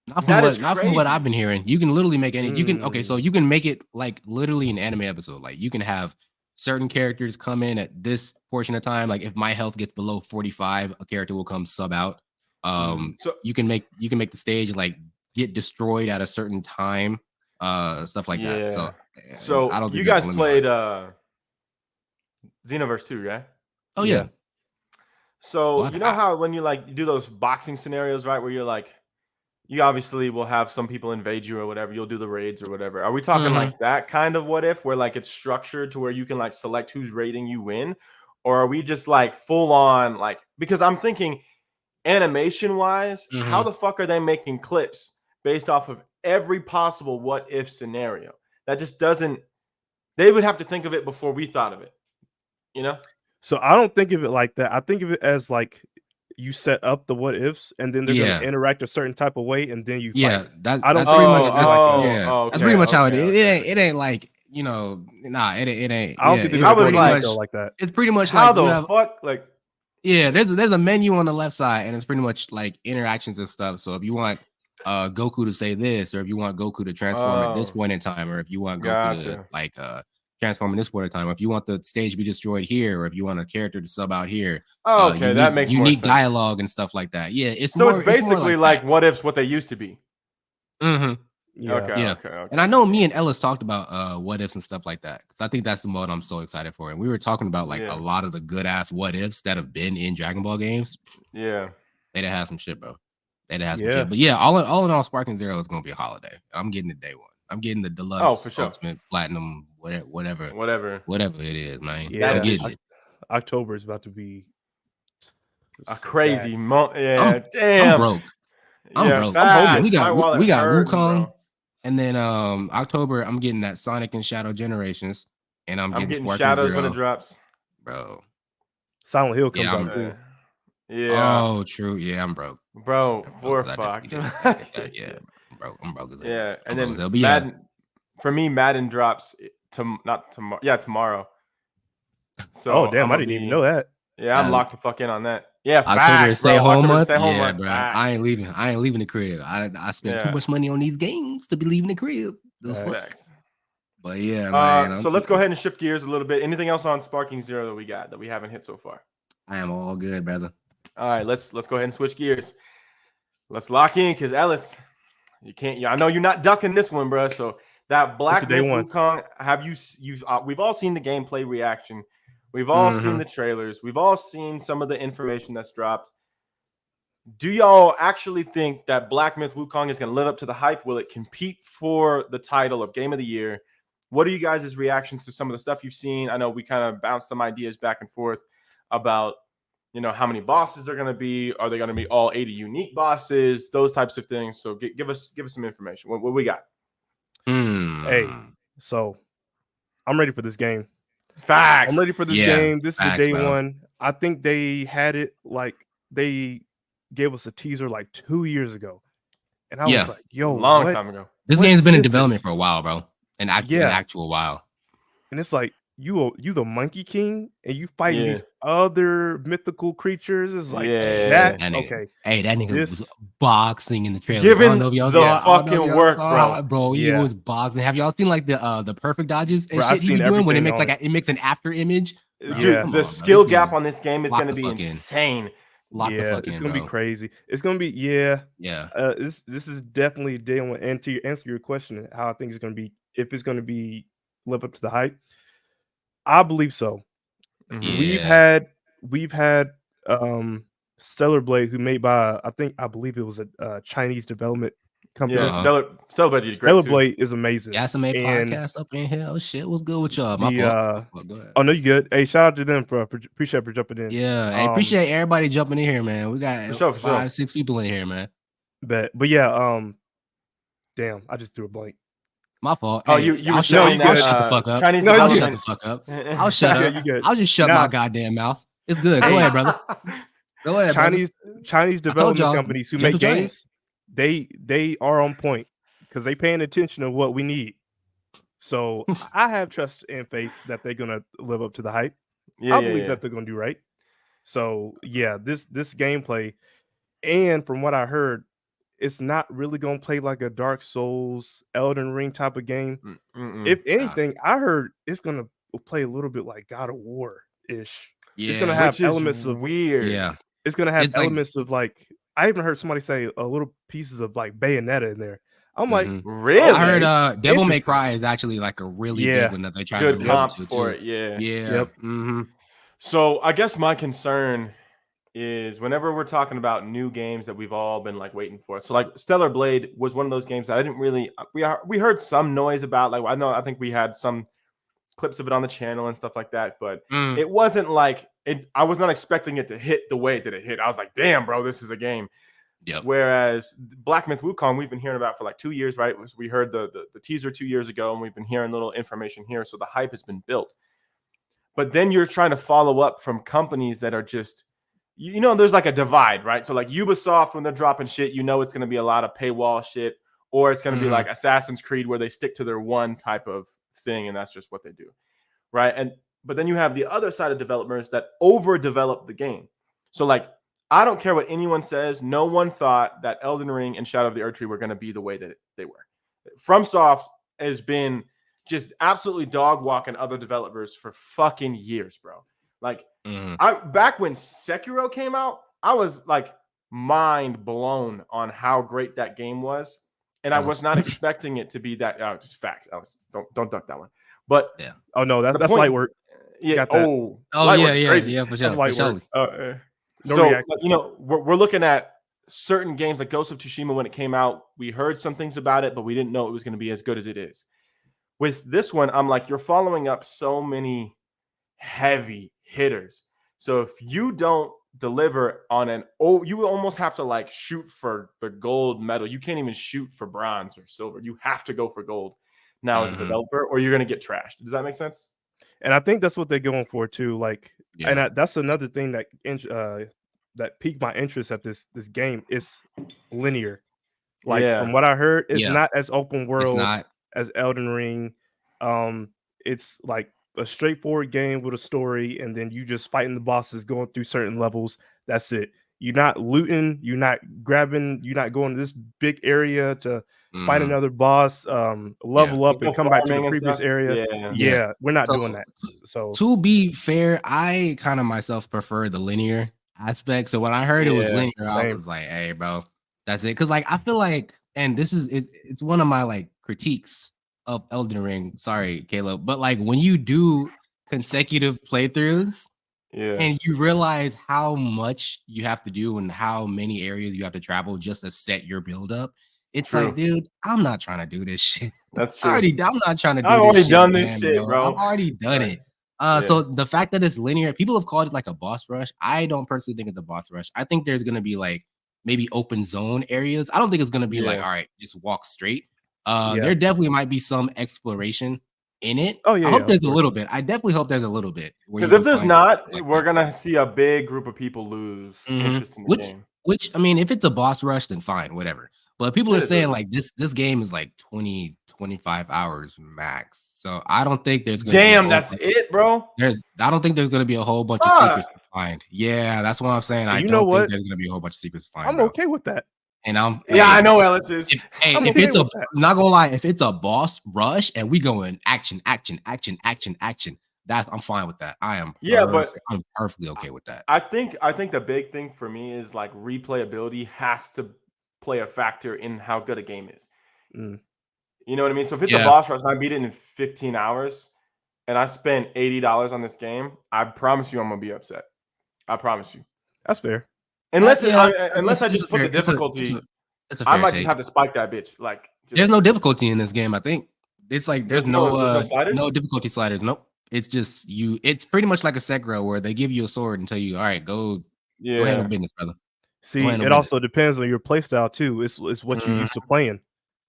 Not from what I've been hearing. You can literally make any. You can so you can make it like literally an anime episode. Like you can have certain characters come in at this portion of time. Like if my health gets below 45, a character will come sub out. So you can make the stage like get destroyed at a certain time. Stuff like that. So I don't. You guys played Xenoverse 2, right? Oh yeah. So you know how when you like do those boxing scenarios, right, where you're like. You obviously will have some people invade you or whatever. You'll do the raids or whatever. Are we talking like that kind of what if where like it's structured to where you can like select who's raiding you win? Or are we just like full on like because I'm thinking animation wise, how the fuck are they making clips based off of every possible what if scenario? That just doesn't they would have to think of it before we thought of it. You know? So I don't think of it like that. I think of it as like you set up the what ifs, and then they're going to interact a certain type of way, and then you fight. That's pretty much how it is. It ain't like, you know, nah, it ain't. I don't think it's pretty much like that. It's pretty much how like the fuck like. Yeah, there's a menu on the left side, and it's pretty much like interactions and stuff. So if you want Goku to say this, or if you want Goku to transform at this point in time, or if you want Goku to like transform in this point in time, or if you want the stage to be destroyed here, or if you want a character to sub out here. That makes unique more dialogue and stuff like that. Yeah, it's basically like what ifs what they used to be. Mm-hmm. Yeah. Okay. And I know me and Ellis talked about what ifs and stuff like that, because I think that's the mode I'm so excited for. And we were talking about like a lot of the good ass what ifs that have been in Dragon Ball games. Yeah, they'd have some shit, bro. They'd have some shit. But yeah, all in all, Sparking Zero is gonna be a holiday. I'm getting it day one. I'm getting the deluxe, for sure. ultimate, platinum, whatever it is, man. Yeah, October is about to be a crazy month. Yeah, I'm broke. I'm broke. We got Wukong. And then October, I'm getting that Sonic and Shadow Generations, and I'm getting Shadows Zero. when it drops, bro. Silent Hill comes out too. Yeah. Oh, true. Yeah, I'm broke, bro. We're fucked. Yeah, I'm broke. Yeah, and then Madden. For me, Madden drops tomorrow. So damn, I didn't even know that. Yeah, I'm locked the fuck in on that. Yeah, October stay home month. Yeah, bro. I ain't leaving the crib. I spent too much money on these games to be leaving the crib. But yeah, man. So let's go ahead and shift gears a little bit. Anything else on Sparking Zero that we haven't hit so far? I am all good, brother. All right, let's go ahead and switch gears. Let's lock in, because Ellis, you can't. I know you're not ducking this one, bro. So that Black Myth Wukong, we've all seen the gameplay reaction. We've all seen the trailers. We've all seen some of the information that's dropped. Do y'all actually think that Black Myth Wukong is going to live up to the hype? Will it compete for the title of Game of the Year? What are you guys' reactions to some of the stuff you've seen? I know we kind of bounced some ideas back and forth about, how many bosses they're going to be. Are they going to be all 80 unique bosses? Those types of things. So give us some information. What we got? Hey, so I'm ready for this game. Facts. I'm ready for this game. This is day one. I think they had it like they gave us a teaser like 2 years ago. And I was like, yo, long time ago. This game's been in development for a while, bro. An actual while. And it's like you the Monkey King and you fighting these other mythical creatures. It's like that okay. Hey, that nigga was boxing in the trailer. Giving the fucking work, bro. He was boxing. Have y'all seen like the perfect dodges and shit he was doing when it makes it makes an after image? Dude, the skill gap on this game is going to be insane. It's gonna be crazy. It's gonna be this is definitely day one. And to answer your question, how I think it's gonna be, if it's gonna be live up to the hype, I believe so. We've had Stellar Blade, who made by I believe it was a Chinese development company. Yeah, Stellar Blade is great. Stellar Blade is amazing. Yeah, some podcast up in here. Oh shit, what's good with y'all? My fault. Go ahead. Oh no, you good? Hey, shout out to them for appreciate for jumping in. Yeah, I appreciate everybody jumping in here, man. We got 5-6 people in here, man. But yeah, damn, I just threw a blank. My fault. Oh, you were shut the fuck up. Chinese I'll shut the fuck up. I'll shut up. I'll just shut my goddamn mouth. It's good. Go ahead, brother. Go ahead. Chinese development companies who make games, they are on point because they paying attention to what we need. So I have trust and faith that they're gonna live up to the hype. I believe that they're gonna do right. So yeah, this gameplay, and from what I heard, it's not really gonna play like a Dark Souls, Elden Ring type of game. If anything, I heard it's gonna play a little bit like God of War ish. It's gonna have elements of weird. Yeah, it's gonna have elements of like, I even heard somebody say a little pieces of like Bayonetta in there. I'm like, really? I heard Devil May Cry is actually like a really good one that they try to comp for it. Yeah. Yep. So I guess my concern is whenever we're talking about new games that we've all been like waiting for. So like Stellar Blade was one of those games that I didn't really we heard some noise about. Like I think we had some clips of it on the channel and stuff like that, but it wasn't like it. I was not expecting it to hit the way that it hit. I was like, damn, bro, this is a game. Yep. Whereas Black Myth Wukong, we've been hearing about for like 2 years, right? We heard the teaser 2 years ago, and we've been hearing little information here. So the hype has been built. But then you're trying to follow up from companies that are just you know, there's like a divide, right? So like Ubisoft, when they're dropping shit, you know it's going to be a lot of paywall shit, or it's going to be like Assassin's Creed where they stick to their one type of thing and that's just what they do, right? But then you have the other side of developers that overdevelop the game. So like, I don't care what anyone says. No one thought that Elden Ring and Shadow of the Erdtree were going to be the way that they were. FromSoft has been just absolutely dog walking other developers for fucking years, bro. Like, back when Sekiro came out, I was like mind blown on how great that game was, and I was not expecting it to be that. Just facts. Don't duck that one. But yeah. Oh no, that's light work. Yeah. Oh yeah, crazy. Yeah, for sure. That's light work. So you know, we're looking at certain games like Ghost of Tsushima when it came out. We heard some things about it, but we didn't know it was going to be as good as it is. With this one, I'm like, you're following up so many heavy hitters. So if you don't deliver on you almost have to like shoot for the gold medal. You can't even shoot for bronze or silver. You have to go for gold now as a developer, or you're going to get trashed. Does that make sense? And I think that's what they're going for too. Like, and that's another thing that that piqued my interest at this game. Is linear. Like from what I heard, it's not as open world as Elden Ring. It's like a straightforward game with a story, and then you just fighting the bosses, going through certain levels. That's it. You're not looting, you're not grabbing, you're not going to this big area to fight another boss, level up and come back to the previous area. Yeah, we're not doing that. So to be fair, I kind of myself prefer the linear aspect. So when I heard it was linear, I was like, hey, bro, that's it. Cause like I feel like, and this is it's one of my like critiques of Elden Ring. Sorry, Caleb, but like when you do consecutive playthroughs, and you realize how much you have to do and how many areas you have to travel just to set your build up, it's like, dude, I'm not trying to do this shit. That's true. I'm not trying to do this shit. I've already done this shit, bro. I've already done it. So the fact that it's linear, people have called it like a boss rush. I don't personally think it's a boss rush. I think there's gonna be like maybe open zone areas. I don't think it's gonna be like, all right, just walk straight. There definitely might be some exploration in it. I hope there's a little bit. I definitely hope there's a little bit. Because if there's not, we're gonna see a big group of people lose interest in the game. Which I mean, if it's a boss rush, then fine, whatever. But people are saying like this game is like 20, 25 hours max. So I don't think there's gonna that's it, bro. I don't think there's gonna be a whole bunch of secrets to find. Yeah, that's what I'm saying. I don't think there's gonna be a whole bunch of secrets to find. I'm okay with that. And I know Ellis is. If it's I'm not gonna lie, if it's a boss rush and we go in action, I'm fine with that. I'm perfectly okay with that. I think the big thing for me is like replayability has to play a factor in how good a game is. You know what I mean? So if it's a boss rush and I beat it in 15 hours and I spent $80 on this game, I promise you I'm gonna be upset. I promise you. That's fair. Unless I just put the difficulty, I might just have to spike that bitch. Like, there's no difficulty in this game. I think it's like there's no difficulty sliders. Nope. It's just you. It's pretty much like a Sekiro where they give you a sword and tell you, all right, go handle business, brother. See, it also depends on your playstyle too. It's what you used to playing.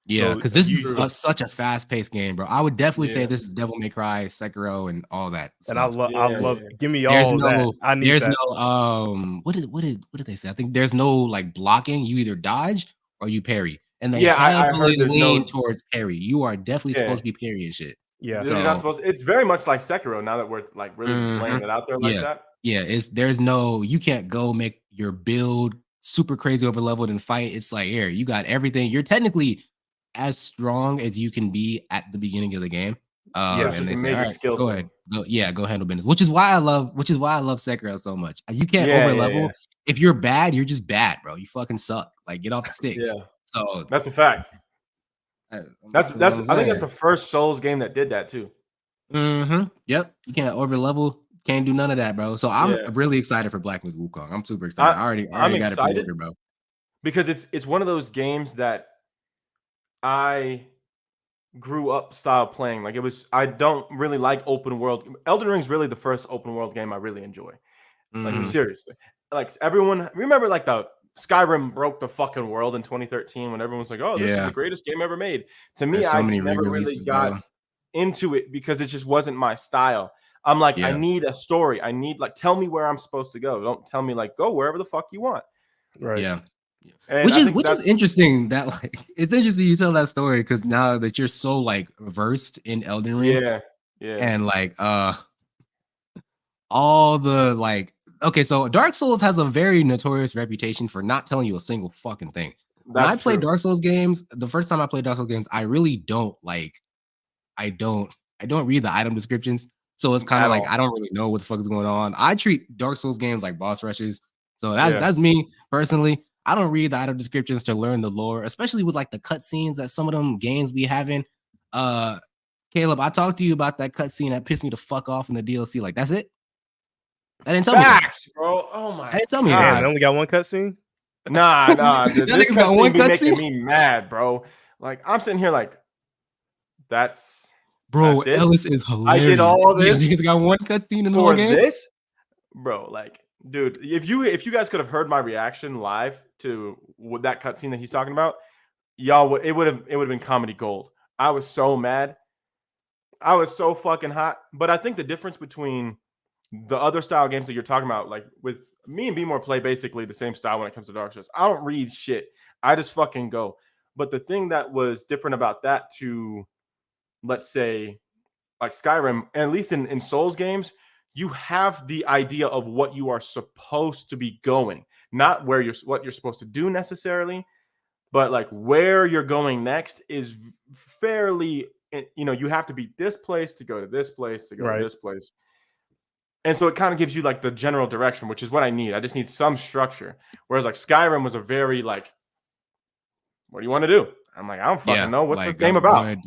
Yeah, because this is such a fast-paced game, bro. I would definitely say this is Devil May Cry, Sekiro, and all that. And I love. Give me all that. I need. There's no What did they say? I think there's no like blocking. You either dodge or you parry, and they heavily lean towards parry. You are definitely supposed to be parrying shit. Yeah, so, you're not supposed. It's very much like Sekiro now that we're like really laying it out there like that. Yeah, you can't go make your build super crazy over leveled and fight. It's like here, you got everything. You're technically as strong as you can be at the beginning of the game. And they say, all right, go ahead. Go handle business. Which is why I love Sekiro so much. You can't over level. Yeah. If you're bad, you're just bad, bro. You fucking suck. Like, get off the sticks. Yeah. So that's a fact. I think that's the first Souls game that did that too. Yep. You can't over level. Can't do none of that, bro. So I'm really excited for Black Myth Wukong. I'm super excited. I already got it pre-ordered, bro. Because it's one of those games that I grew up style playing. Like I don't really like open world. Elden Ring's really the first open world game I really enjoy. Like seriously. Like everyone remember like the Skyrim broke the fucking world in 2013 when everyone was like, oh, this is the greatest game ever made. To me, I never really got into it because it just wasn't my style. I'm like, I need a story. I need like, tell me where I'm supposed to go. Don't tell me like, go wherever the fuck you want. Right. Yeah. And which is interesting that like it's interesting you tell that story because now that you're so like versed in Elden Ring. Yeah. And like all the like okay, so Dark Souls has a very notorious reputation for not telling you a single fucking thing. When I play Dark Souls games, the first time I played Dark Souls games, I really don't like I don't read the item descriptions. So it's kind of like I don't really know what the fuck is going on. I treat Dark Souls games like boss rushes. So that's me personally. I don't read the item descriptions to learn the lore, especially with like the cutscenes that some of them games be having. Caleb, I talked to you about that cutscene that pissed me the fuck off in the DLC. Like, that's it? I didn't tell me that. Bro. Oh my I didn't tell me that. Man, they only got one cutscene? Nah. Dude, this cutscene be making me mad, bro. Like, I'm sitting here like, that's Ellis is hilarious. I did all this. He's got one cutscene in the whole game. This, bro. Like, dude, if you guys could have heard my reaction live to that cutscene that he's talking about, y'all, it would have been comedy gold. I was so mad. I was so fucking hot. But I think the difference between the other style games that you're talking about, like with me and B-More play basically the same style when it comes to Dark Souls. I don't read shit. I just fucking go. But the thing that was different about that to, let's say, like Skyrim, at least in Souls games, you have the idea of what you are supposed to be going, not what you're supposed to do necessarily, but like where you're going next is fairly, you have to beat this place to go to this place to go to this place. And so it kind of gives you like the general direction, which is what I need. I just need some structure. Whereas like Skyrim was a very like, what do you want to do? I'm like, I don't fucking know. What's this game about?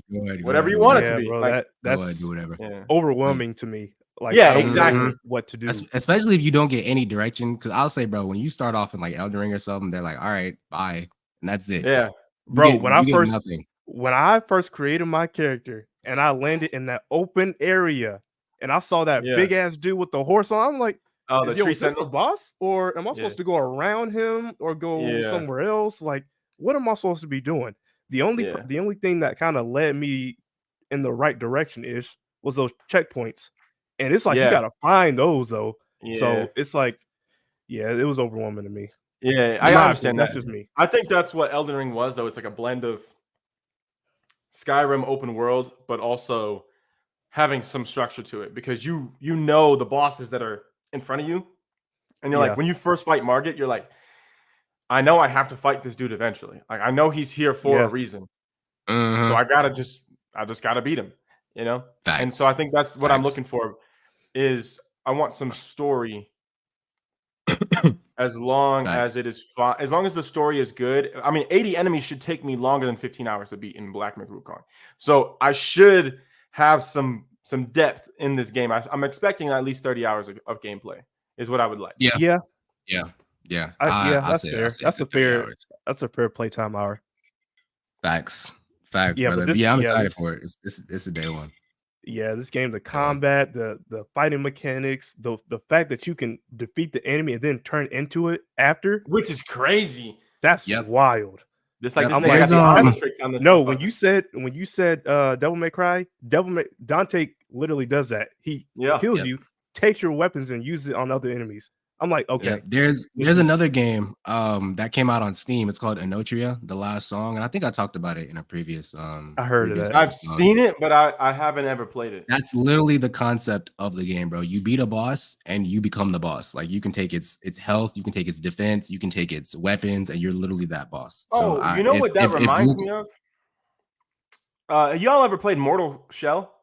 Whatever you want it to be. Bro, like, that's do whatever. Overwhelming to me. Like, exactly. What to do, especially if you don't get any direction. Because I'll say, bro, when you start off in like Elden Ring or something, they're like, all right, bye, and that's it. Yeah, bro. When I first created my character and I landed in that open area and I saw that big ass dude with the horse on, I'm like, oh, the tree is this the boss, or am I supposed to go around him or go somewhere else? Like, what am I supposed to be doing? The only thing that kind of led me in the right direction was those checkpoints. And it's like you gotta find those though. Yeah. So it's like, it was overwhelming to me. Yeah, I understand that. That's just me. I think that's what Elden Ring was, though. It's like a blend of Skyrim open world, but also having some structure to it because you know the bosses that are in front of you, and you're like, when you first fight Margit, you're like, I know I have to fight this dude eventually. Like I know he's here for a reason, so I just gotta beat him. Facts. And so I think that's what I'm looking for. Is I want some story as long as it is fun. As long as the story is good. I mean, 80 enemies should take me longer than 15 hours to beat in Black Myth Wukong. So I should have some depth in this game. I'm expecting at least 30 hours of gameplay is what I would like. Yeah. That's fair. That's a fair playtime hour. Facts, brother. I'm excited for it. It's a day one. Yeah, this game, the combat, the fighting mechanics, the fact that you can defeat the enemy and then turn into it after, which is crazy. That's wild. This like when you said Devil May Cry, Dante literally does that. He kills you, takes your weapons and uses it on other enemies. I'm like, okay. Yeah. There's another game that came out on Steam. It's called Enotria, The Last Song, and I think I talked about it in a previous. I heard of that. I've seen it, but I haven't ever played it. That's literally the concept of the game, bro. You beat a boss and you become the boss. Like you can take its health, you can take its defense, you can take its weapons, and you're literally that boss. Oh, so, you know what that reminds me of? Y'all ever played Mortal Shell?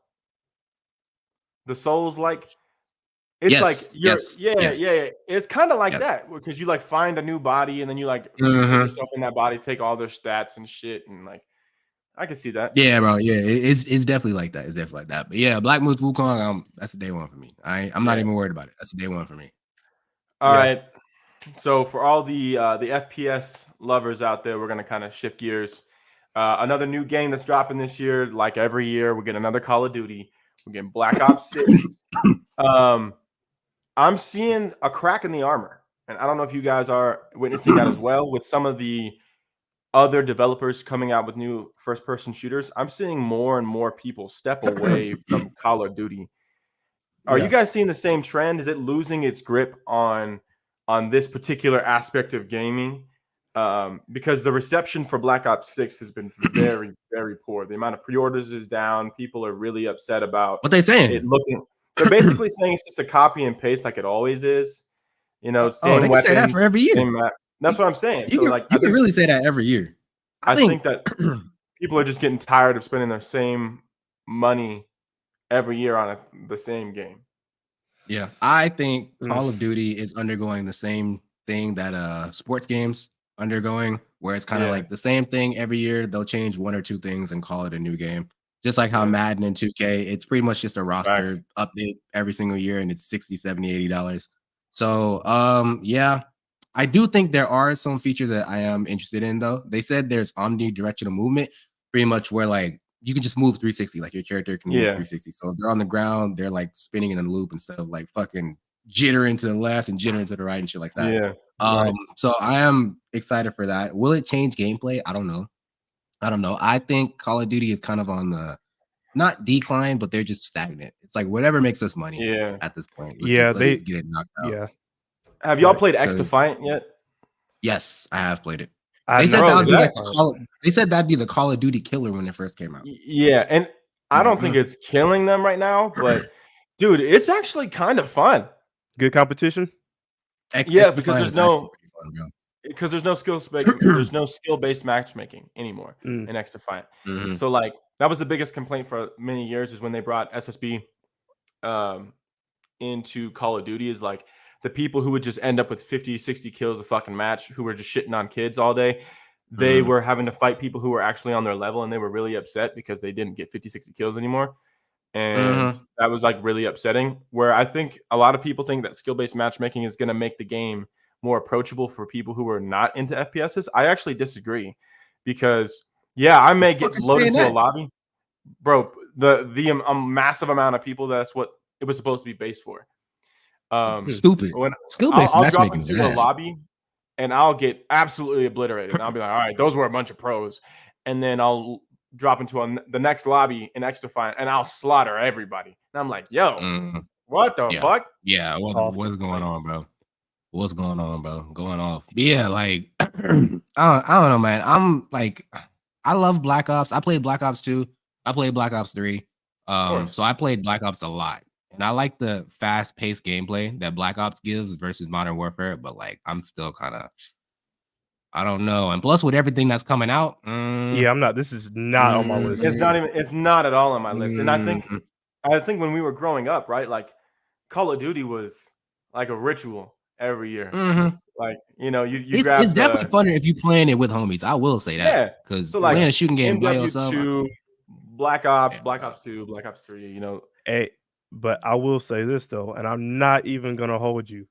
The Souls like. It's like It's kind of like that because you like find a new body and then you like put yourself in that body, take all their stats and shit, and like I can see that. Yeah, bro. Yeah, it's definitely like that. It's definitely like that. But yeah, Black Myth Wukong, that's a day one for me. I'm not even worried about it. That's a day one for me. All right. So for all the FPS lovers out there, we're gonna kind of shift gears. Another new game that's dropping this year, like every year, we're getting another Call of Duty. We're getting Black Ops 6. I'm seeing a crack in the armor, and I don't know if you guys are witnessing that as well with some of the other developers coming out with new first-person shooters. I'm seeing more and more people step away from Call of Duty, Are you guys seeing the same trend? Is it losing its grip on this particular aspect of gaming? Because the reception for Black Ops 6 has been very, very poor. The amount of pre-orders is down. People are really upset about what they saying. They're basically saying it's just a copy and paste like it always is. You know, same they weapons, can say that for every year. That's what I'm saying. You can really say that every year. I think that people are just getting tired of spending their same money every year on the same game. Yeah, I think Call of Duty is undergoing the same thing that sports games undergoing, where it's kind of like the same thing every year. They'll change one or two things and call it a new game. Just like how Madden and 2K, it's pretty much just a roster update every single year, and it's $60, $70, $80. So, yeah, I do think there are some features that I am interested in, though. They said there's omnidirectional movement, pretty much where like you can just move 360, like your character can move 360. So if they're on the ground, they're like spinning in a loop instead of like fucking jittering to the left and jittering to the right and shit like that. Yeah. So I am excited for that. Will it change gameplay? I don't know. I think Call of Duty is kind of on the not decline, but they're just stagnant. It's like whatever makes us money at this point. Let's just get it knocked out. Yeah. Have y'all played XDefiant yet? Yes, I have played it. They said that would be like they said that'd be the Call of Duty killer when it first came out. Yeah, and I don't think it's killing them right now, but dude, it's actually kind of fun. Good competition. Because there's no skill-based matchmaking anymore in XDefiant. So like that was the biggest complaint for many years is when they brought SSB into Call of Duty is like the people who would just end up with 50, 60 kills a fucking match who were just shitting on kids all day. They were having to fight people who were actually on their level, and they were really upset because they didn't get 50, 60 kills anymore. And that was like really upsetting, where I think a lot of people think that skill-based matchmaking is going to make the game more approachable for people who are not into FPSs. I actually disagree because I may get loaded into a lobby. Bro, the massive amount of people, that's what it was supposed to be based for. Stupid. Skill-based I'll drop into a lobby and I'll get absolutely obliterated. And I'll be like, all right, those were a bunch of pros. And then I'll drop into the next lobby in XDefiant and I'll slaughter everybody. And I'm like, yo, what the fuck? Yeah, what's going on, bro? What's going on, bro? Going off. Yeah, like I don't know, man. I'm like, I love Black Ops. I played Black Ops 2. I played Black Ops 3. So I played Black Ops a lot. And I like the fast-paced gameplay that Black Ops gives versus Modern Warfare, but like I'm still kind of, I don't know. And plus, with everything that's coming out, I'm not. This is not on my list. It's not at all on my list. And I think when we were growing up, right, like Call of Duty was like a ritual every year. Like you grab. It's definitely funner if you playing it with homies. I will say that because playing a shooting game by yourself. Black Ops, Black Ops 2, Black Ops 3. Hey. But I will say this though, and I'm not even gonna hold you.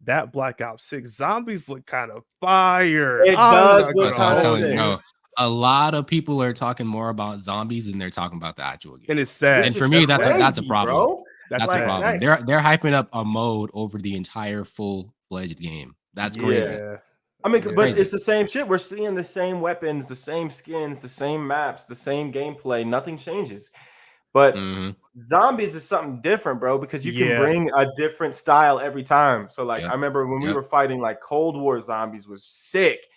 That Black Ops 6 zombies look kind of fire. It does look kind of fire. No, a lot of people are talking more about zombies than they're talking about the actual game. And it's sad. And for me, that's a problem. Bro. That's a problem. They're hyping up a mode over the entire full-fledged game. That's crazy. Yeah. I mean, but it's the same shit. We're seeing the same weapons, the same skins, the same maps, the same gameplay. Nothing changes. But zombies is something different, bro, because you can bring a different style every time. So, like, I remember when we were fighting, like, Cold War zombies was sick.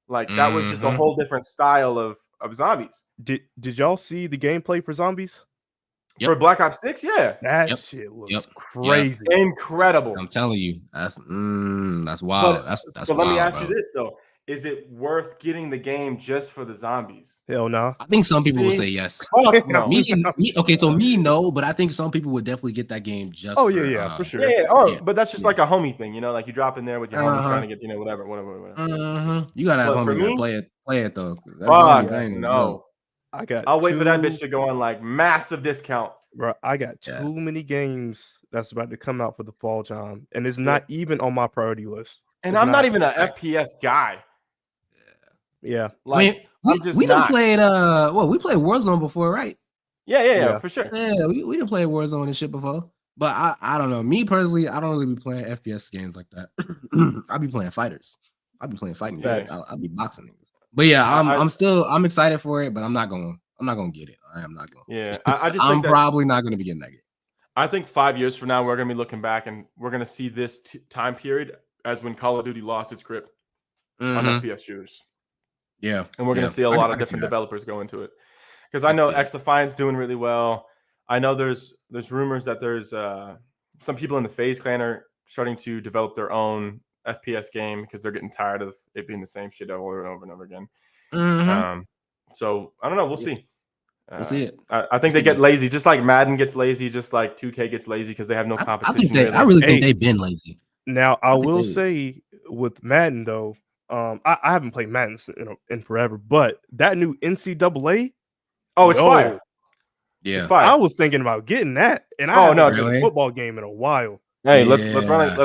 Like, that was just a whole different style of zombies. Did y'all see the gameplay for zombies? For Black Ops 6? Yeah. That shit looks crazy. Incredible. I'm telling you. That's wild. That's so let me ask you this, though. Is it worth getting the game just for the zombies? Hell no. I think some people will say yes. No. Me, no, but I think some people would definitely get that game just for sure. Yeah. But that's just like a homie thing, like you drop in there with your homies trying to get, whatever. You gotta have homies that play it though. No. I'll wait for that bitch to go on like massive discount. Bro, I got too many games that's about to come out for the fall, John, and it's not even on my priority list. And I'm not even an FPS guy. Yeah. Like we done played we played Warzone before, right? Yeah, for sure. Yeah, we didn't play Warzone and shit before. But I don't know. Me personally, I don't really be playing FPS games like that. I'll be playing fighters. I'll be playing fighting games. I'll be boxing niggas. But yeah, I'm excited for it, but I'm not gonna get it. I am not going. Yeah. I'm probably not gonna be getting that game. I think 5 years from now, we're going to be looking back and we're going to see this time period as when Call of Duty lost its grip on FPS shooters. Yeah. And we're going to see a lot of different developers go into it. Because I know XDefiant's doing really well. I know there's rumors that there's some people in the FaZe clan are starting to develop their own FPS game because they're getting tired of it being the same shit over and over and over again. So I don't know. We'll see. We'll see it. I think they get lazy, just like Madden gets lazy, just like 2K gets lazy because they have no competition. I really think they've been lazy. Now I will say with Madden though, I haven't played Madden in forever, but that new NCAA, it's fire. Yeah, it's fire. I was thinking about getting that, and I haven't played a football game in a while. Hey, let's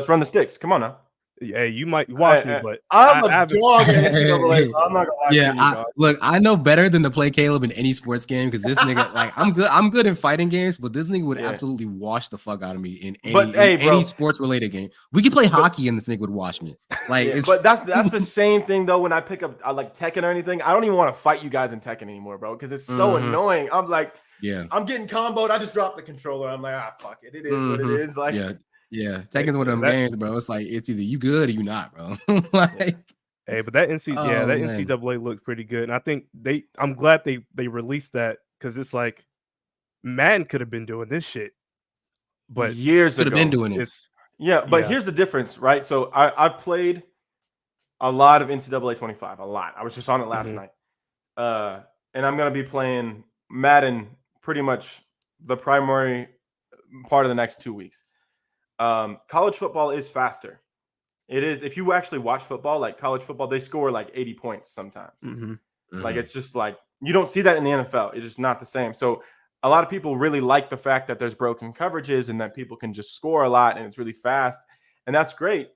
run the sticks. Come on now. Yeah, you might watch me, but I'm a dog at NCAA. I'm not gonna lie to you, look, I know better than to play Caleb in any sports game because this nigga, like, I'm good in fighting games, but this nigga would absolutely wash the fuck out of me in any sports related game. We could play hockey and this nigga would wash me. Like, but that's the same thing though. When I pick up like Tekken or anything, I don't even want to fight you guys in Tekken anymore, bro, because it's so annoying. I'm like, I'm getting comboed. I just dropped the controller. I'm like, fuck it. It is what it is. Like, yeah, Tekken's one of them games, bro. It's like it's either you good or you not, bro. Like, hey, but that NCAA looked pretty good, and I think I'm glad they released that because it's like Madden could have been doing this shit, but years ago could have been doing it. But here's the difference, right? So I've played a lot of NCAA 25, a lot. I was just on it last night, and I'm gonna be playing Madden pretty much the primary part of the next 2 weeks. College football is faster. It is. If you actually watch football, like college football, they score like 80 points sometimes. Like, it's just like, you don't see that in the NFL. It's just not the same. So a lot of people really like the fact that there's broken coverages and that people can just score a lot and it's really fast. And that's great.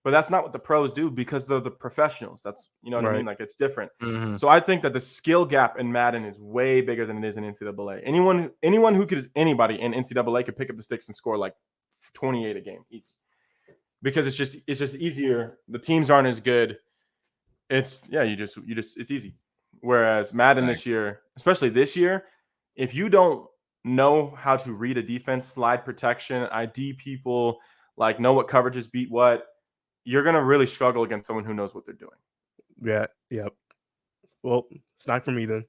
But that's not what the pros do because they're the professionals. That's, you know what I mean? Like, it's different. So I think that the skill gap in Madden is way bigger than it is in NCAA. Anybody in NCAA could pick up the sticks and score like 28 a game easy. Because it's just easier. The teams aren't as good. It's it's easy. Whereas Madden this year, especially this year, if you don't know how to read a defense, slide protection, ID people, like know what coverages beat what, you're gonna really struggle against someone who knows what they're doing. Yeah. Yep. Well, it's not for me then.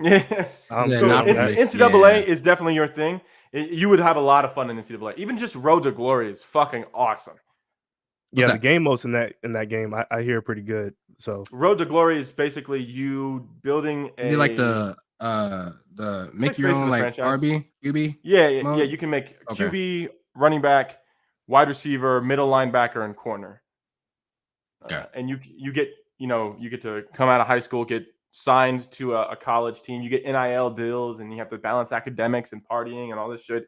Yeah. NCAA is definitely your thing. You would have a lot of fun in NCAA. Even just Road to Glory is fucking awesome. The game modes in that game I hear pretty good. So Road to Glory is basically you building like the make your own like RB QB. Yeah. You can make QB, running back, wide receiver, middle linebacker, and corner. And you get to come out of high school, get signed to a college team, you get NIL deals, and you have to balance academics and partying and all this shit,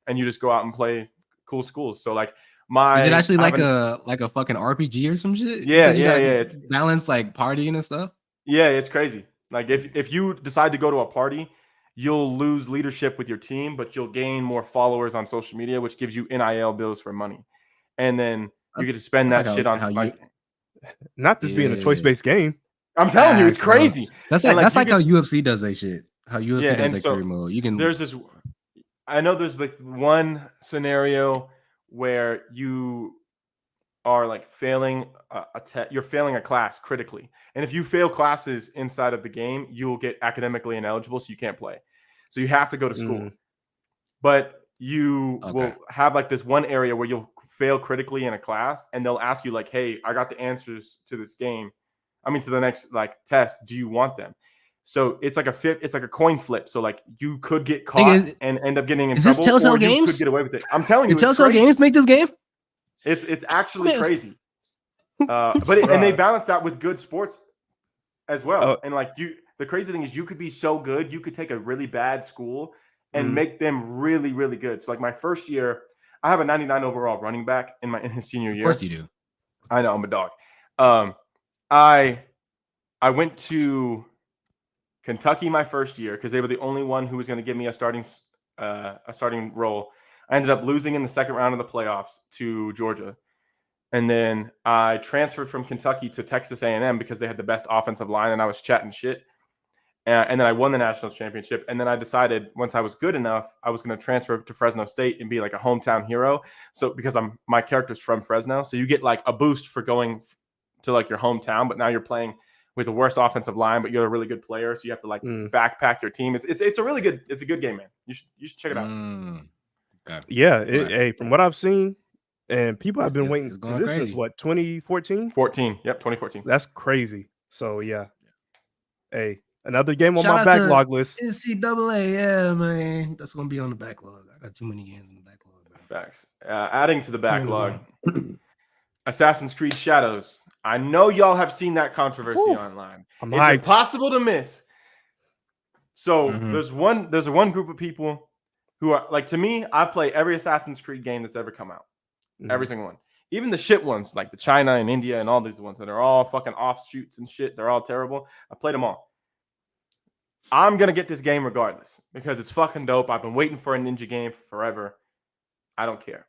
and you just go out and play cool schools. So like is it actually like a fucking RPG or some shit? Yeah. It's balance like partying and stuff. Yeah, it's crazy. Like if you decide to go to a party, you'll lose leadership with your team, but you'll gain more followers on social media, which gives you NIL deals for money, and then you get to spend that shit on not this being a choice-based game. I'm telling you, it's crazy. That's like how UFC does that shit. How UFC does that career mode. You can. I know there's like one scenario where you are like failing you're failing a class critically, and if you fail classes inside of the game, you'll get academically ineligible, so you can't play. So you have to go to school, but you will have like this one area where you'll fail critically in a class, and they'll ask you like, "Hey, I got the answers to this game. To the next like test. Do you want them?" So it's like a coin flip. So like you could get caught and end up getting in trouble. Is this Telltale Games? You could get away with it. I'm telling you, Telltale Games make this game. It's actually crazy. And they balance that with good sports as well. And like the crazy thing is you could be so good, you could take a really bad school and make them really, really good. So like my first year, I have a 99 overall running back in his senior year. Of course you do. I know, I'm a dog. I went to Kentucky my first year because they were the only one who was going to give me a starting role. I ended up losing in the second round of the playoffs to Georgia. And then I transferred from Kentucky to Texas A&M because they had the best offensive line, and I was chatting shit. and then I won the national championship. And then I decided once I was good enough, I was going to transfer to Fresno State and be like a hometown hero. So because my character's from Fresno, so you get like a boost for going to like your hometown, but now you're playing with a worse offensive line, but you're a really good player, so you have to like backpack your team. It's a really good, it's a good game, man. You should check it out. Okay. Yeah, hey, from what I've seen, and people have been waiting. This is what 2014. 14, yep, 2014. That's crazy. So yeah, hey, another game on my backlog list. NCAA, yeah, man, that's gonna be on the backlog. I got too many games in the backlog. Man. Facts. Adding to the backlog, Assassin's Creed Shadows. I know y'all have seen that controversy online. It's impossible to miss. So there's one group of people who are like, to me, I play every Assassin's Creed game that's ever come out. Every single one. Even the shit ones, like the China and India and all these ones that are all fucking offshoots and shit. They're all terrible. I played them all. I'm going to get this game regardless because it's fucking dope. I've been waiting for a ninja game forever. I don't care.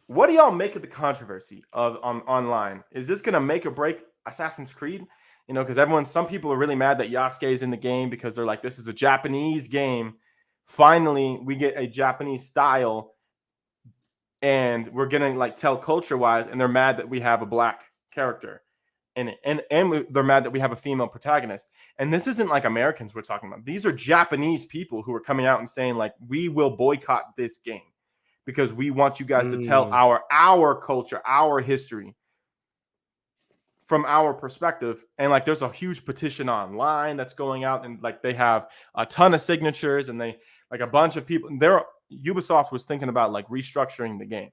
What do y'all make of the controversy of online? Is this going to make or break Assassin's Creed? You know, because some people are really mad that Yasuke is in the game because they're like, this is a Japanese game. Finally, we get a Japanese style and we're going to like tell culture-wise, and they're mad that we have a black character. And they're mad that we have a female protagonist. And this isn't like Americans we're talking about. These are Japanese people who are coming out and saying like, we will boycott this game because we want you guys to tell our culture, our history from our perspective. And like, there's a huge petition online that's going out, and like they have a ton of signatures, and they like a bunch of people. Ubisoft was thinking about like restructuring the game.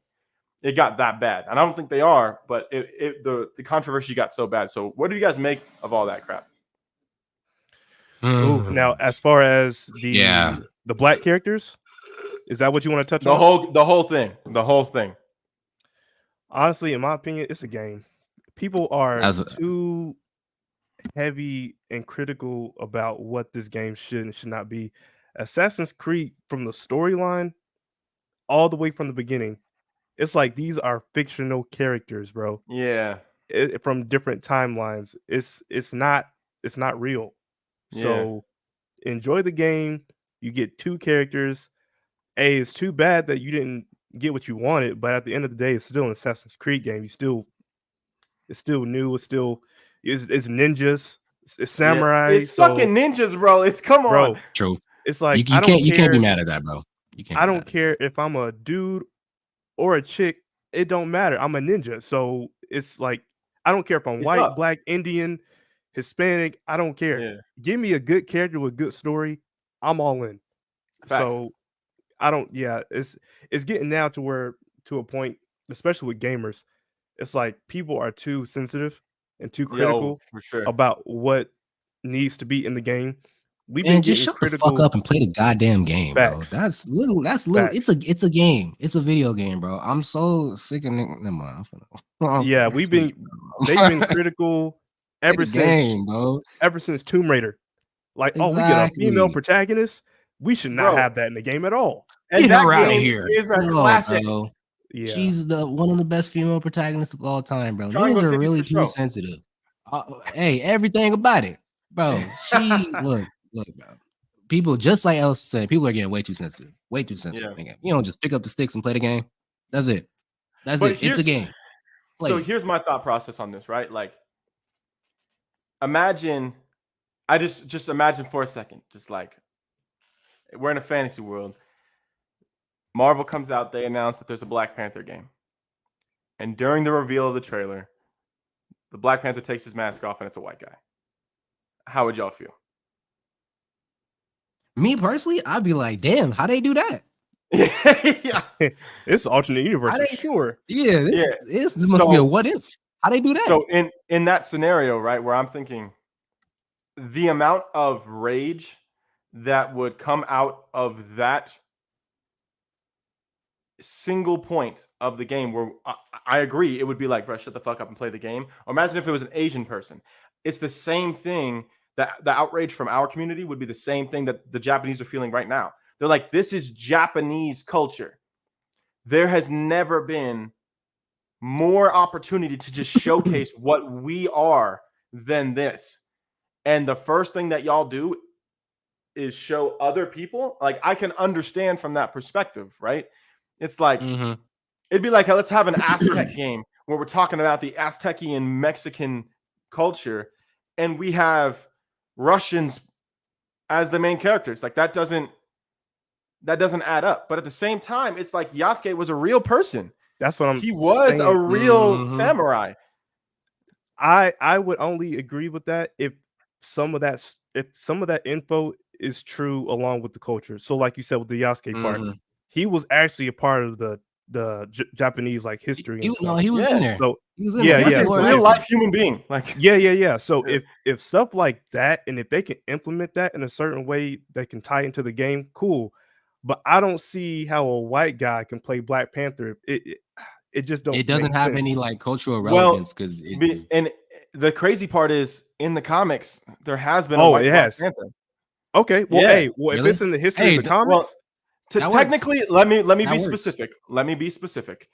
It got that bad, and I don't think they are, but the controversy got so bad. So, what do you guys make of all that crap? Now, as far as the black characters, is that what you want to touch on? The whole thing. Honestly, in my opinion, it's a game. People are too heavy and critical about what this game should and should not be. Assassin's Creed, from the storyline all the way from the beginning, it's like these are fictional characters, bro. Yeah. From different timelines. It's not real. Yeah. So enjoy the game. You get two characters. Hey, it's too bad that you didn't get what you wanted, but at the end of the day, it's still an Assassin's Creed game. It's still new. It's ninjas. It's samurai. Yeah. It's fucking ninjas, bro. It's come on. Bro, true. It's like you can't be mad at that, bro. I don't care if I'm a dude or a chick. It don't matter. I'm a ninja. So it's like, I don't care if I'm white, black, Indian, Hispanic. I don't care. Yeah. Give me a good character with a good story. I'm all in. Facts. So I don't. Yeah, it's getting now to a point, especially with gamers. It's like people are too sensitive and too critical about what needs to be in the game. We've been just shut the fuck up and play the goddamn game, bro. That's little. It's a game. It's a video game, bro. I'm so sick of never mind. Yeah, they've been critical ever since Tomb Raider. Like, we get a female protagonist. We should not have that in the game at all. And get her out of here. Is a classic. Bro. Yeah. She's one of the best female protagonists of all time, bro. Niggas are really too sensitive. Hey, everything about it, bro. Look, bro. People, just like Ellis said, people are getting way too sensitive. Way too sensitive. Yeah. You don't just pick up the sticks and play the game. That's it. It's a game. Here's my thought process on this, right? Like, imagine, I just imagine for a second, just like, we're in a fantasy world. Marvel comes out, they announce that there's a Black Panther game. And during the reveal of the trailer, the Black Panther takes his mask off and it's a white guy. How would y'all feel? Me personally, I'd be like, damn, how they do that? Yeah. It's alternate universe for sure. Yeah, this must be a what if. How they do that? So in that scenario, right, where I'm thinking the amount of rage that would come out of that single point of the game, where I agree, it would be like, bro, shut the fuck up and play the game. Or imagine if it was an Asian person. It's the same thing. That the outrage from our community would be the same thing that the Japanese are feeling right now. They're like, this is Japanese culture. There has never been more opportunity to just showcase what we are than this. and the first thing that y'all do is show other people. Like, I can understand from that perspective, right? It's like it'd be like, let's have an Aztec game where we're talking about the Aztecian Mexican culture, and we have Russians as the main characters. Like, that doesn't add up. But at the same time, it's like Yasuke was a real person. That's what he was a real samurai. I would only agree with that if some of that info is true along with the culture. So like you said with the Yasuke part, he was actually a part of the Japanese like history. He was in there. So he was in there. He's a real life human being. Like yeah. So if stuff like that, and if they can implement that in a certain way that can tie into the game, cool. But I don't see how a white guy can play Black Panther. It just don't. It doesn't have sense. any like cultural relevance because and the crazy part is in the comics there has been a white Black Panther. Okay, well, if it's in the history of the comics, technically, let me be specific. Let me be specific.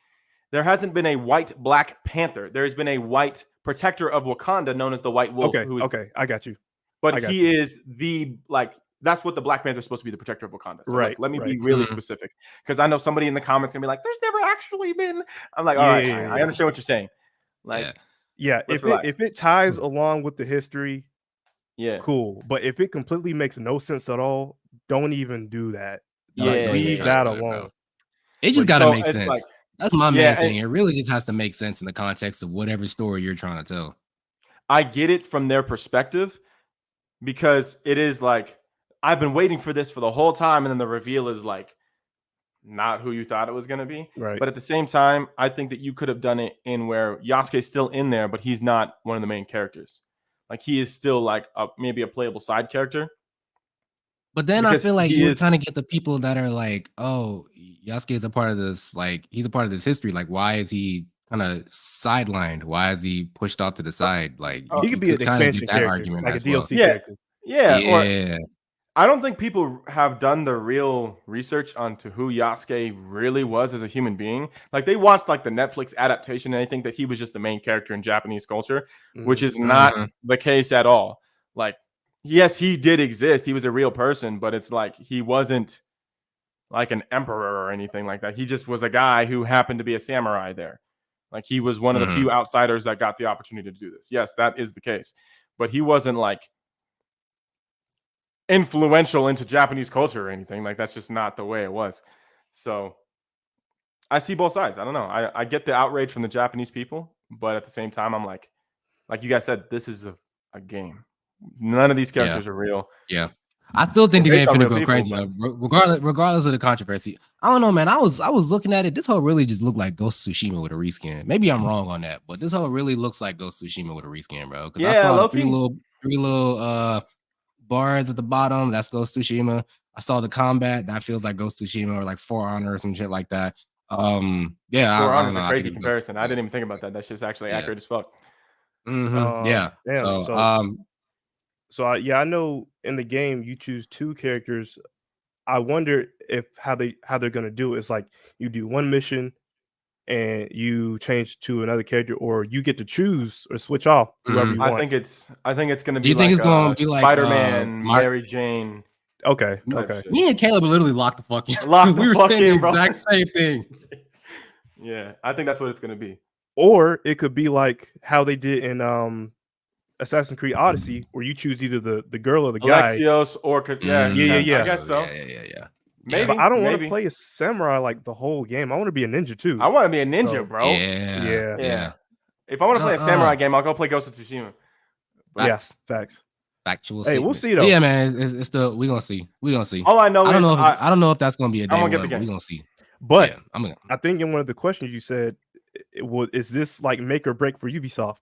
There hasn't been a white Black Panther. There has been a white protector of Wakanda known as the White Wolf. Okay, I got you. But he is the that's what the Black Panther is supposed to be, the protector of Wakanda. So right. Let me be really specific, because I know somebody in the comments gonna be like, "There's never actually been." I'm like, all right, I understand what you're saying. Like, if it ties along with the history, cool. But if it completely makes no sense at all, don't even do that. Leave that alone. It just gotta make sense. Like, that's my main thing. It really just has to make sense in the context of whatever story you're trying to tell. I get it from their perspective, because it is like, I've been waiting for this for the whole time, and then the reveal is like not who you thought it was going to be. Right. But at the same time, I think that you could have done it in where Yasuke's still in there, but he's not one of the main characters. Like, he is still like maybe a playable side character. But then I feel like you kind of get the people that are like, oh, Yasuke is a part of this. Like, he's a part of this history. Like, why is he kind of sidelined? Why is he pushed off to the side? Like, he could be an expansion character, argument, like a DLC character. Yeah. I don't think people have done the real research onto who Yasuke really was as a human being. Like, they watched like the Netflix adaptation, and they think that he was just the main character in Japanese culture, which is not the case at all. Like, yes, he did exist. He was a real person, but it's like he wasn't like an emperor or anything like that. He just was a guy who happened to be a samurai there. Like, he was one of the few outsiders that got the opportunity to do this. Yes, that is the case. But he wasn't like influential into Japanese culture or anything. Like, that's just not the way it was. So I see both sides. I don't know. I get the outrage from the Japanese people, but at the same time, I'm like you guys said, this is a game. None of these characters are real. Yeah. I still think the game finna go crazy, regardless of the controversy. I don't know, man. I was looking at it. This whole really just looked like Ghost of Tsushima with a reskin. Maybe I'm wrong on that, but this whole really looks like Ghost of Tsushima with a reskin, bro. Because I saw three little bars at the bottom. That's Ghost of Tsushima. I saw the combat. That feels like Ghost of Tsushima, or like For Honor or some shit like that. For Honor is a crazy comparison. I didn't even think about that. That's just actually accurate as fuck. So I know in the game you choose two characters. I wonder if how they're gonna do it is like you do one mission and you change to another character, or you get to choose or switch off whoever you want. I think it's gonna be. Do you think it's gonna be like Spider-Man, Mary Jane? Okay. Me and Caleb literally locked the fuck in. We were saying the exact same thing. Yeah, I think that's what it's gonna be. Or it could be like how they did in Assassin's Creed Odyssey, where you choose either the girl or the guy. Alexios or I guess so. Yeah. Maybe. But I don't want to play a samurai like the whole game. I want to be a ninja too. I want to be a ninja, bro. Yeah. If I want to play a samurai game, I'll go play Ghost of Tsushima. Yes, facts. Factual. Hey, we'll see though. Yeah, man. We gonna see. All I know I don't know if that's gonna be a day one, but we gonna see. But I think in one of the questions you said, is this like make or break for Ubisoft?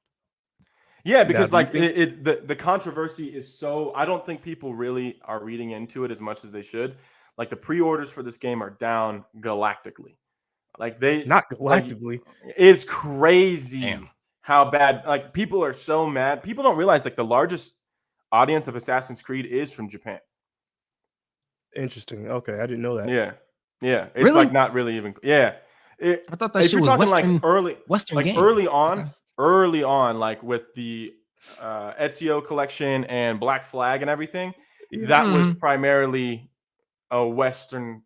Yeah, because like the controversy is so. I don't think people really are reading into it as much as they should. Like, the pre-orders for this game are down galactically. Like, not galactically. It's crazy how bad. Like, people are so mad. People don't realize like the largest audience of Assassin's Creed is from Japan. Interesting. Okay, I didn't know that. Yeah. It's really? like not really even. Yeah. I thought that shit was Western. Like early, Western like game. early on, like with the Ezio collection and Black Flag and everything, that was primarily a Western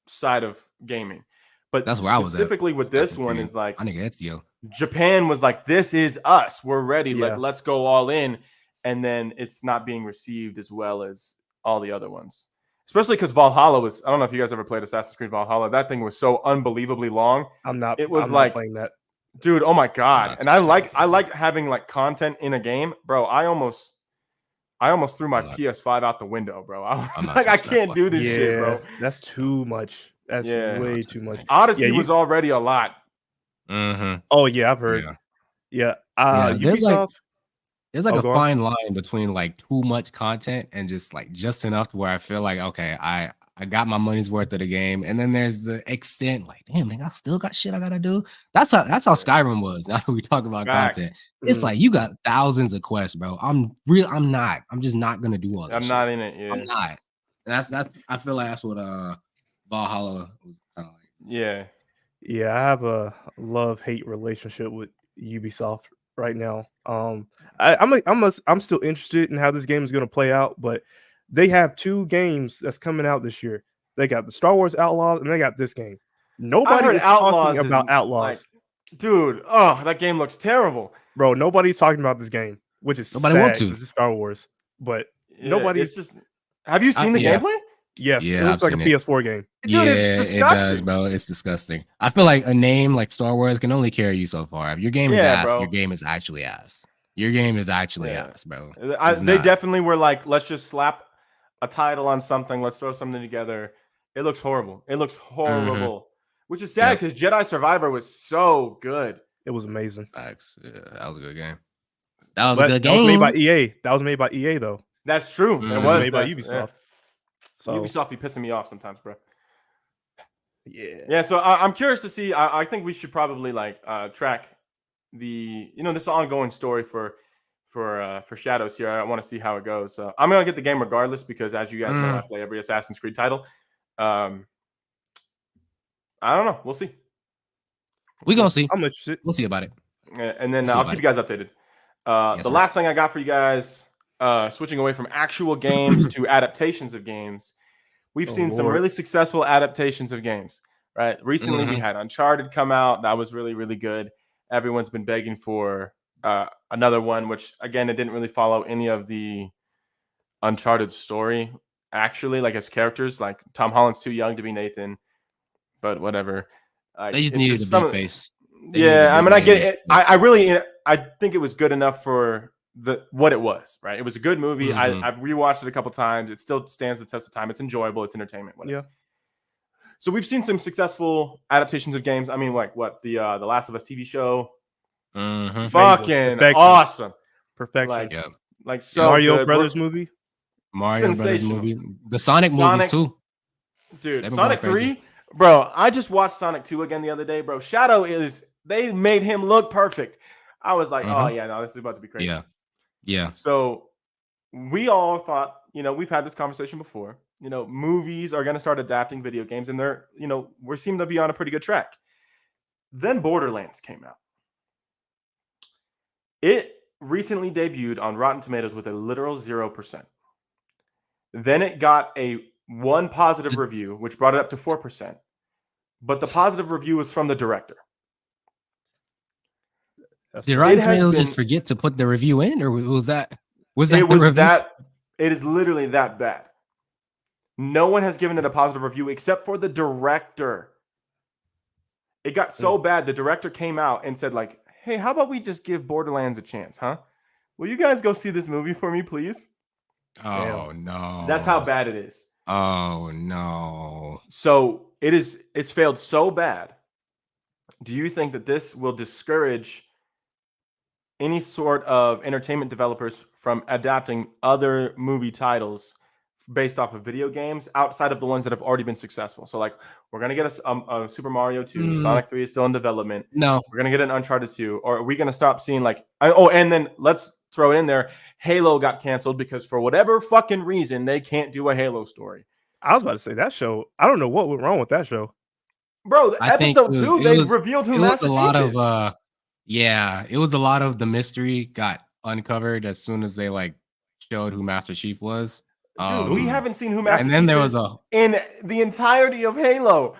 side of gaming. But that's where specifically with this one is like I think Ezio. Japan was like, this is us. We're ready. Let's go all in. And then it's not being received as well as all the other ones. Especially because Valhalla was, I don't know if you guys ever played Assassin's Creed Valhalla. That thing was so unbelievably long. I'm not playing that. Dude, oh my God. And I like having like content in a game. Bro, I almost threw my PS5 out the window, bro. I was like, I can't do this shit, bro. That's too much. That's way too much. Odyssey was already a lot. Oh yeah, I've heard. Yeah. Ubisoft. There's like a fine line between like too much content and just enough to where I feel like, okay, I got my money's worth of the game. And then there's the extent, like, damn, I still got shit I gotta do. That's how Skyrim was. Now that we talk about content, it's like you got thousands of quests, bro. I'm just not gonna do all that. I'm not in it. Yeah. I'm not. That's I feel like that's what Valhalla was kind of like. Yeah. Yeah, I have a love-hate relationship with Ubisoft right now. I'm still interested in how this game is going to play out, but they have 2 games that's coming out this year. They got the Star Wars Outlaws and they got this game. Nobody is talking about Outlaws. Like, dude, oh, that game looks terrible. Bro, nobody's talking about this game, which is nobody wants to. It's Star Wars, but nobody's just. Have you seen the gameplay? Yes, it looks like a PS4 game. Dude, it's disgusting. It does, bro. It's disgusting. I feel like a name like Star Wars can only carry you so far. If your game is ass, bro. Your game is actually ass. Your game is actually ass, bro. They definitely were like, let's just slap a title on something. Let's throw something together. It looks horrible. Which is sad because Jedi Survivor was so good. It was amazing. Facts. Yeah, that was a good game. That was a good game. That was made by EA. That was made by EA, though. That's true. It was made by Ubisoft. So Ubisoft be pissing me off sometimes, bro. Yeah. So I'm curious to see. I think we should probably track the this ongoing story for Shadows here. I want to see how it goes. So I'm gonna get the game regardless because, as you guys know, I play every Assassin's Creed title. I don't know. We'll see. We gonna see. I'm interested. We'll see about it. And then I'll keep you guys updated. The last thing I got for you guys. Switching away from actual games to adaptations of games, we've seen some really successful adaptations of games. Right, recently we had Uncharted come out. That was really, really good. Everyone's been begging for another one, which again, it didn't really follow any of the Uncharted story. Actually, like as characters, like Tom Holland's too young to be Nathan, but whatever. They just needed a big face. I mean, I get it. I think it was good enough for what it was, right? It was a good movie. I've rewatched it a couple times. It still stands the test of time. It's enjoyable. It's entertainment. Whatever. Yeah. So we've seen some successful adaptations of games. I mean, like what the Last of Us TV show. Fucking Perfection. awesome. Perfection. Like so Mario good. Brothers movie. Mario Brothers movie. The Sonic movies too. Dude, Sonic 3. Bro, I just watched Sonic 2 again the other day, bro. They made him look perfect. I was like, oh yeah, no, this is about to be crazy. Yeah. So we all thought, we've had this conversation before. Movies are going to start adapting video games, and they're, we seem to be on a pretty good track. Then Borderlands came out. It recently debuted on Rotten Tomatoes with a literal 0%. Then it got one positive review, which brought it up to 4%. But the positive review was from the director. Did Rotten Tomatoes just forget to put the review in, or was that? It is literally that bad. No one has given it a positive review except for the director. It got so bad, the director came out and said, like, hey, how about we just give Borderlands a chance, huh? Will you guys go see this movie for me, please? Oh, no. That's how bad it is. Oh, no. So it's failed so bad. Do you think that this will discourage any sort of entertainment developers from adapting other movie titles based off of video games outside of the ones that have already been successful? So like, we're going to get a Super Mario 2, Sonic 3 is still in development. No. We're going to get an Uncharted 2, or are we going to stop seeing and then let's throw it in there. Halo got canceled because for whatever fucking reason, they can't do a Halo story. I was about to say that show. I don't know what went wrong with that show. Bro, episode 2, they revealed who Master Chief is. Yeah, it was a lot of the mystery got uncovered as soon as they like showed who Master Chief was. Dude, we haven't seen who Master Chief is. And then there was in the entirety of Halo.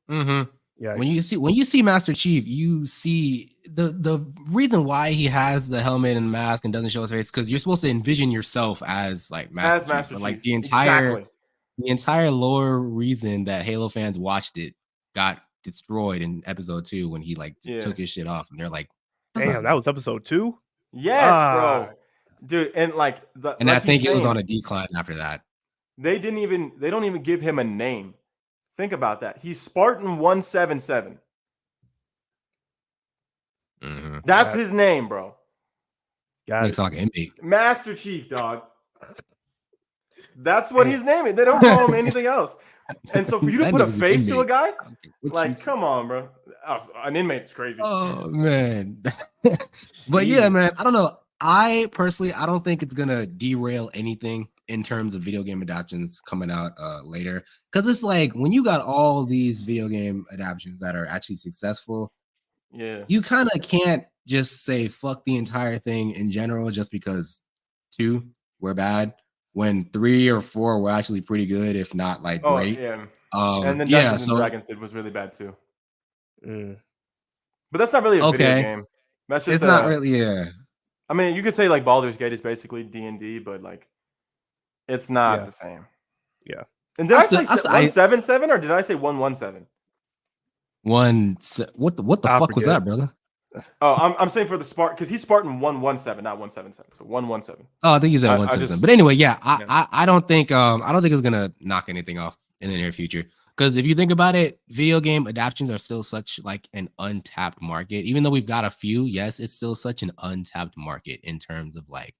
Mm-hmm. Yeah. When you see Master Chief, you see the reason why he has the helmet and mask and doesn't show his face because you're supposed to envision yourself as like Master Chief. But like the entire lore reason that Halo fans watched it got destroyed in episode 2 when he like just took his shit off and they're like, damn, that was episode 2? Yes, bro. Dude, and like I think it was on a decline after that. They don't even give him a name. Think about that. He's Spartan 177. Mm-hmm. That's his name, bro. Looks like an inmate. Master Chief, dog. That's what his name is. They don't call him anything else. And so for you to put a face to a guy, like, come on, bro. An inmate's crazy. Oh man. But yeah, man. I don't know. I personally, I don't think it's gonna derail anything in terms of video game adaptations coming out later, because it's like when you got all these video game adaptations that are actually successful, you kind of can't just say fuck the entire thing in general just because 2 were bad when 3 or 4 were actually pretty good, if not like great. And then Dungeons and Dragons was really bad too. But that's not really a video game. That's just it's not really. I mean, you could say like Baldur's Gate is basically D&D, but like it's not the same. Yeah. And did I say 177 or did I say 117? What the fuck was that, brother? Oh, I'm saying for the Spartan because he's Spartan 117, not 177. So 117. Oh, I think he's at 177. But anyway, I don't think it's gonna knock anything off in the near future. Because if you think about it, video game adaptations are still such like an untapped market. Even though we've got a few, yes, it's still such an untapped market in terms of like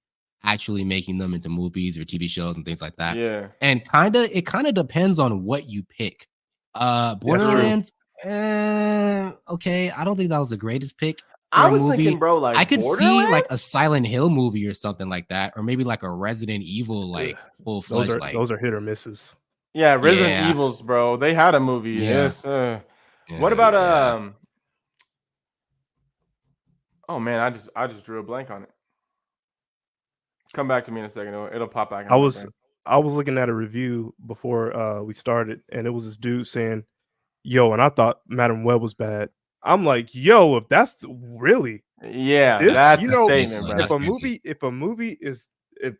actually making them into movies or TV shows and things like that. Yeah. And it kind of depends on what you pick. Borderlands, okay, I don't think that was the greatest pick. I was thinking, bro, like I could see like a Silent Hill movie or something like that, or maybe like a Resident Evil, like full-fledged. Those are hit or misses. Yeah, Resident Evils, bro. They had a movie. Yes. What about oh man, I just drew a blank on it. Come back to me in a second. It'll pop back. I was looking at a review before we started, and it was this dude saying, "Yo," and I thought Madam Web was bad. I'm like, "Yo, if that's really that's a statement, bro. If a movie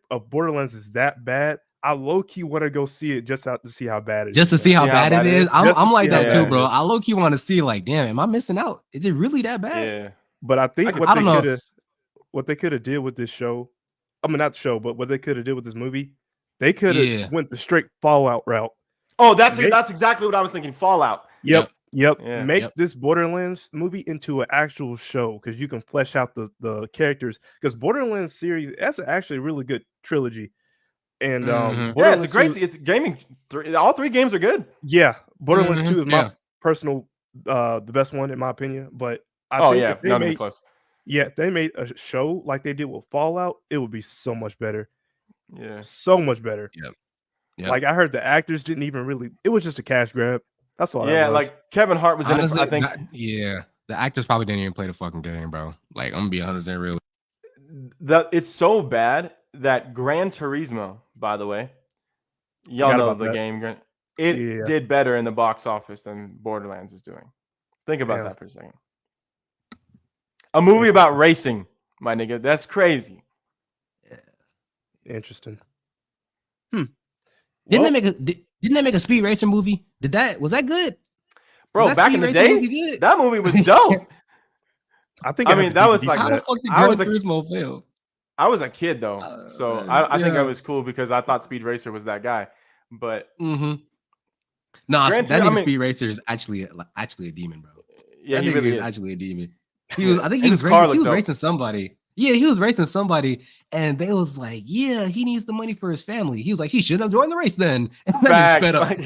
of Borderlands is that bad, I low key want to go see it just to see how bad it is. Just to see how bad it is. I'm like that too, bro. I low key want to see like, damn, am I missing out? Is it really that bad? Yeah. But I think what they could have did with this show, I mean not the show, but what they could have did with this movie, they could have went the straight Fallout route. Oh, that's exactly what I was thinking. Fallout. Yep. Make this Borderlands movie into an actual show because you can flesh out the characters. Because Borderlands series, that's actually a really good trilogy. And it's a great. It's gaming. All 3 games are good. Yeah, Borderlands 2 is my personal, the best one in my opinion. But I think if they made a show like they did with Fallout, it would be so much better. Yeah, so much better. Yep. Like I heard the actors didn't even really. It was just a cash grab. That's all. Yeah, like Kevin Hart was honestly, in it. I think. The actors probably didn't even play the fucking game, bro. Like I'm gonna be 100% real. It's so bad that Gran Turismo, by the way, y'all know the game. It did better in the box office than Borderlands is doing. Think about that for a second. A movie about racing, my nigga. That's crazy. Interesting. Didn't they make a Speed Racer movie? Was that good? Bro, back in the day, that movie was dope. I mean, that was like how the fuck did Gran Turismo fail? I was a kid though, so I think I was cool because I thought Speed Racer was that guy. But no, that Speed Racer is actually a demon, bro. Yeah, he really is actually a demon. I think he was racing somebody. Yeah, he was racing somebody, and they was like, "Yeah, he needs the money for his family." He was like, "He should have joined the race then." And then he sped up.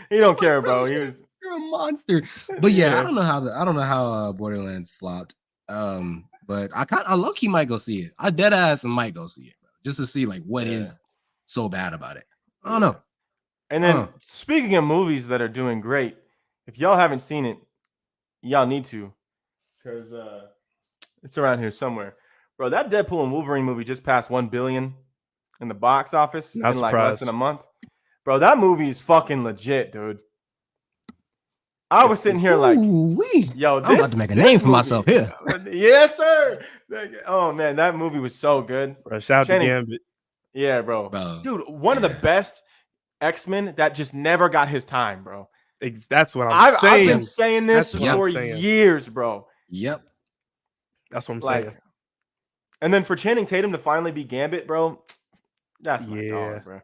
He don't care, bro. You're a monster. But I don't know how Borderlands flopped. But I low key might go see it. I dead ass and might go see it, bro, just to see like what is so bad about it. I don't know. And then speaking of movies that are doing great, if y'all haven't seen it, y'all need to, because It's around here somewhere, bro. That Deadpool and Wolverine movie just passed 1 billion in the box office in like less than a month, bro. That movie is fucking legit, dude. I was sitting here like, yo, I'm about to make a name for myself here. Yes, sir. Oh man, that movie was so good. Bro, shout out to Gambit. Yeah, bro. Dude, one of the best X-Men that just never got his time, bro. That's what I'm saying. I've been saying this for years, bro. Yep. That's what I'm saying. And then for Channing Tatum to finally be Gambit, bro, that's my dog, bro.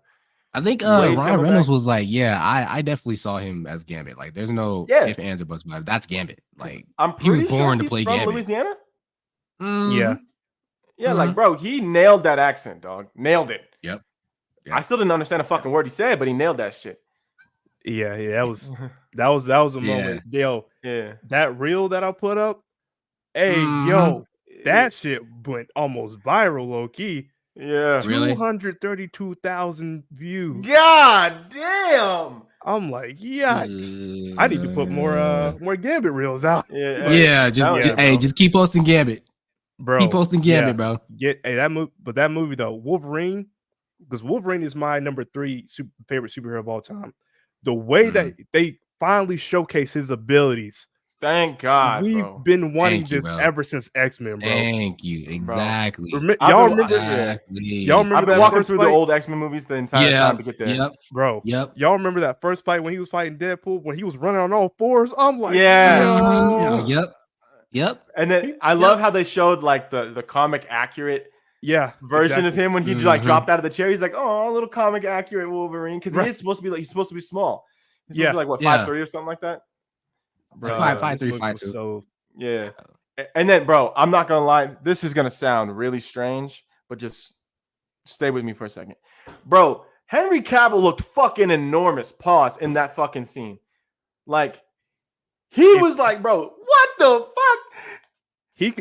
I think Ryan Reynolds was like, I definitely saw him as Gambit. Like, there's no if, ands, or buts, but that's Gambit. Like, he was born to play Gambit. Louisiana? Yeah, like, bro, he nailed that accent, dog. Nailed it. Yep. I still didn't understand a fucking word he said, but he nailed that shit. Yeah, that was a moment. Yo, that reel that I put up, hey, yo, that shit went almost viral, low key. Yeah, 232,000 views. God damn! I'm like, yikes! I need to put more Gambit reels out. Just keep posting Gambit, bro. Keep posting Gambit, bro. That movie though, Wolverine, because Wolverine is my number 3 favorite superhero of all time. The way that they finally showcase his abilities. Thank God. We've been wanting this ever since X-Men, bro. Thank you. Exactly. Y'all remember? Y'all remember I've been walking through the old X-Men movies the entire time to get there. Yep. Bro. Yep. Y'all remember that first fight when he was fighting Deadpool when he was running on all fours? I'm like, Yep. And then I love how they showed like the comic accurate version of him when he like dropped out of the chair. He's like, oh, a little comic accurate Wolverine, because he is supposed to be like he's supposed to be small. He's supposed to be like what 5'3" or something like that. Bro, 5'3", 5'2". So and then, bro, I'm not gonna lie, this is gonna sound really strange, but just stay with me for a second, bro. Henry Cavill looked fucking enormous. Pause in that fucking scene, like he was like, bro, what the fuck? He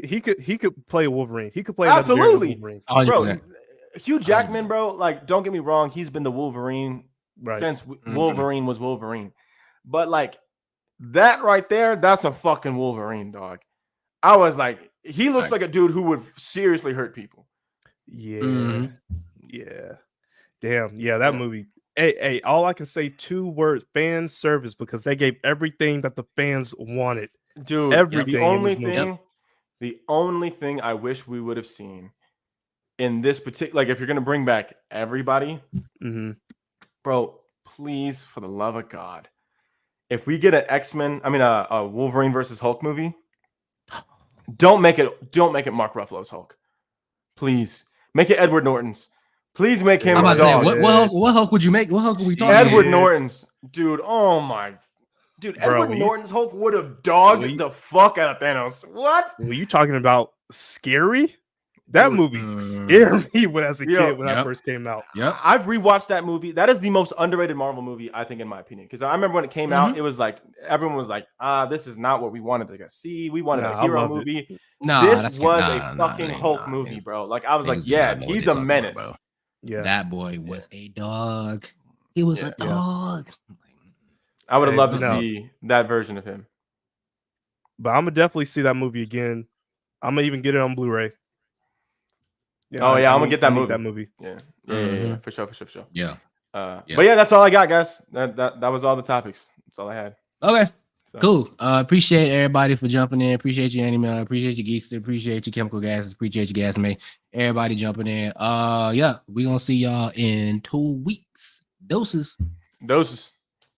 could play Wolverine. He could play absolutely, Wolverine. Bro. Hugh Jackman, bro. Like, don't get me wrong, he's been the Wolverine since Wolverine was Wolverine, but like. That right there, that's a fucking Wolverine, dog. I was like, he looks like a dude who would seriously hurt people. Yeah. Yeah. Damn. Yeah, that movie. Hey, all I can say 2 words, fan service, because they gave everything that the fans wanted. Dude, everything. The only thing I wish we would have seen in this particular, like if you're gonna bring back everybody, bro, please, for the love of God. If we get a Wolverine versus Hulk movie, don't make it Mark Ruffalo's Hulk. Please make it Edward Norton's. Please make him. I'm about to say, what Hulk would you make? What Hulk are we talking? Edward Norton's, dude. Oh my, dude. Edward Norton's Hulk would have dogged the fuck out of Thanos. What? Were you talking about scary? That movie scared me as a kid when that first came out. Yeah, I've rewatched that movie. That is the most underrated Marvel movie, I think, in my opinion. Because I remember when it came out, it was like everyone was like, this is not what we wanted to see. We wanted a hero movie. This was a fucking Hulk movie, bro. Like I was like, he's a menace. Yeah, that boy was a dog. He was a dog. I would have loved to see that version of him. But I'm gonna definitely see that movie again. I'm gonna even get it on Blu-ray. Yeah, I'm gonna get that movie. Yeah, for sure. Yeah. But yeah, that's all I got, guys. That was all the topics. That's all I had. Okay. Cool. Appreciate everybody for jumping in. Appreciate you, Animal. Appreciate you, Geekster. Appreciate you, Chemical Gases. Appreciate you, Gas Mate. Everybody jumping in. We gonna see y'all in 2 weeks. Doses.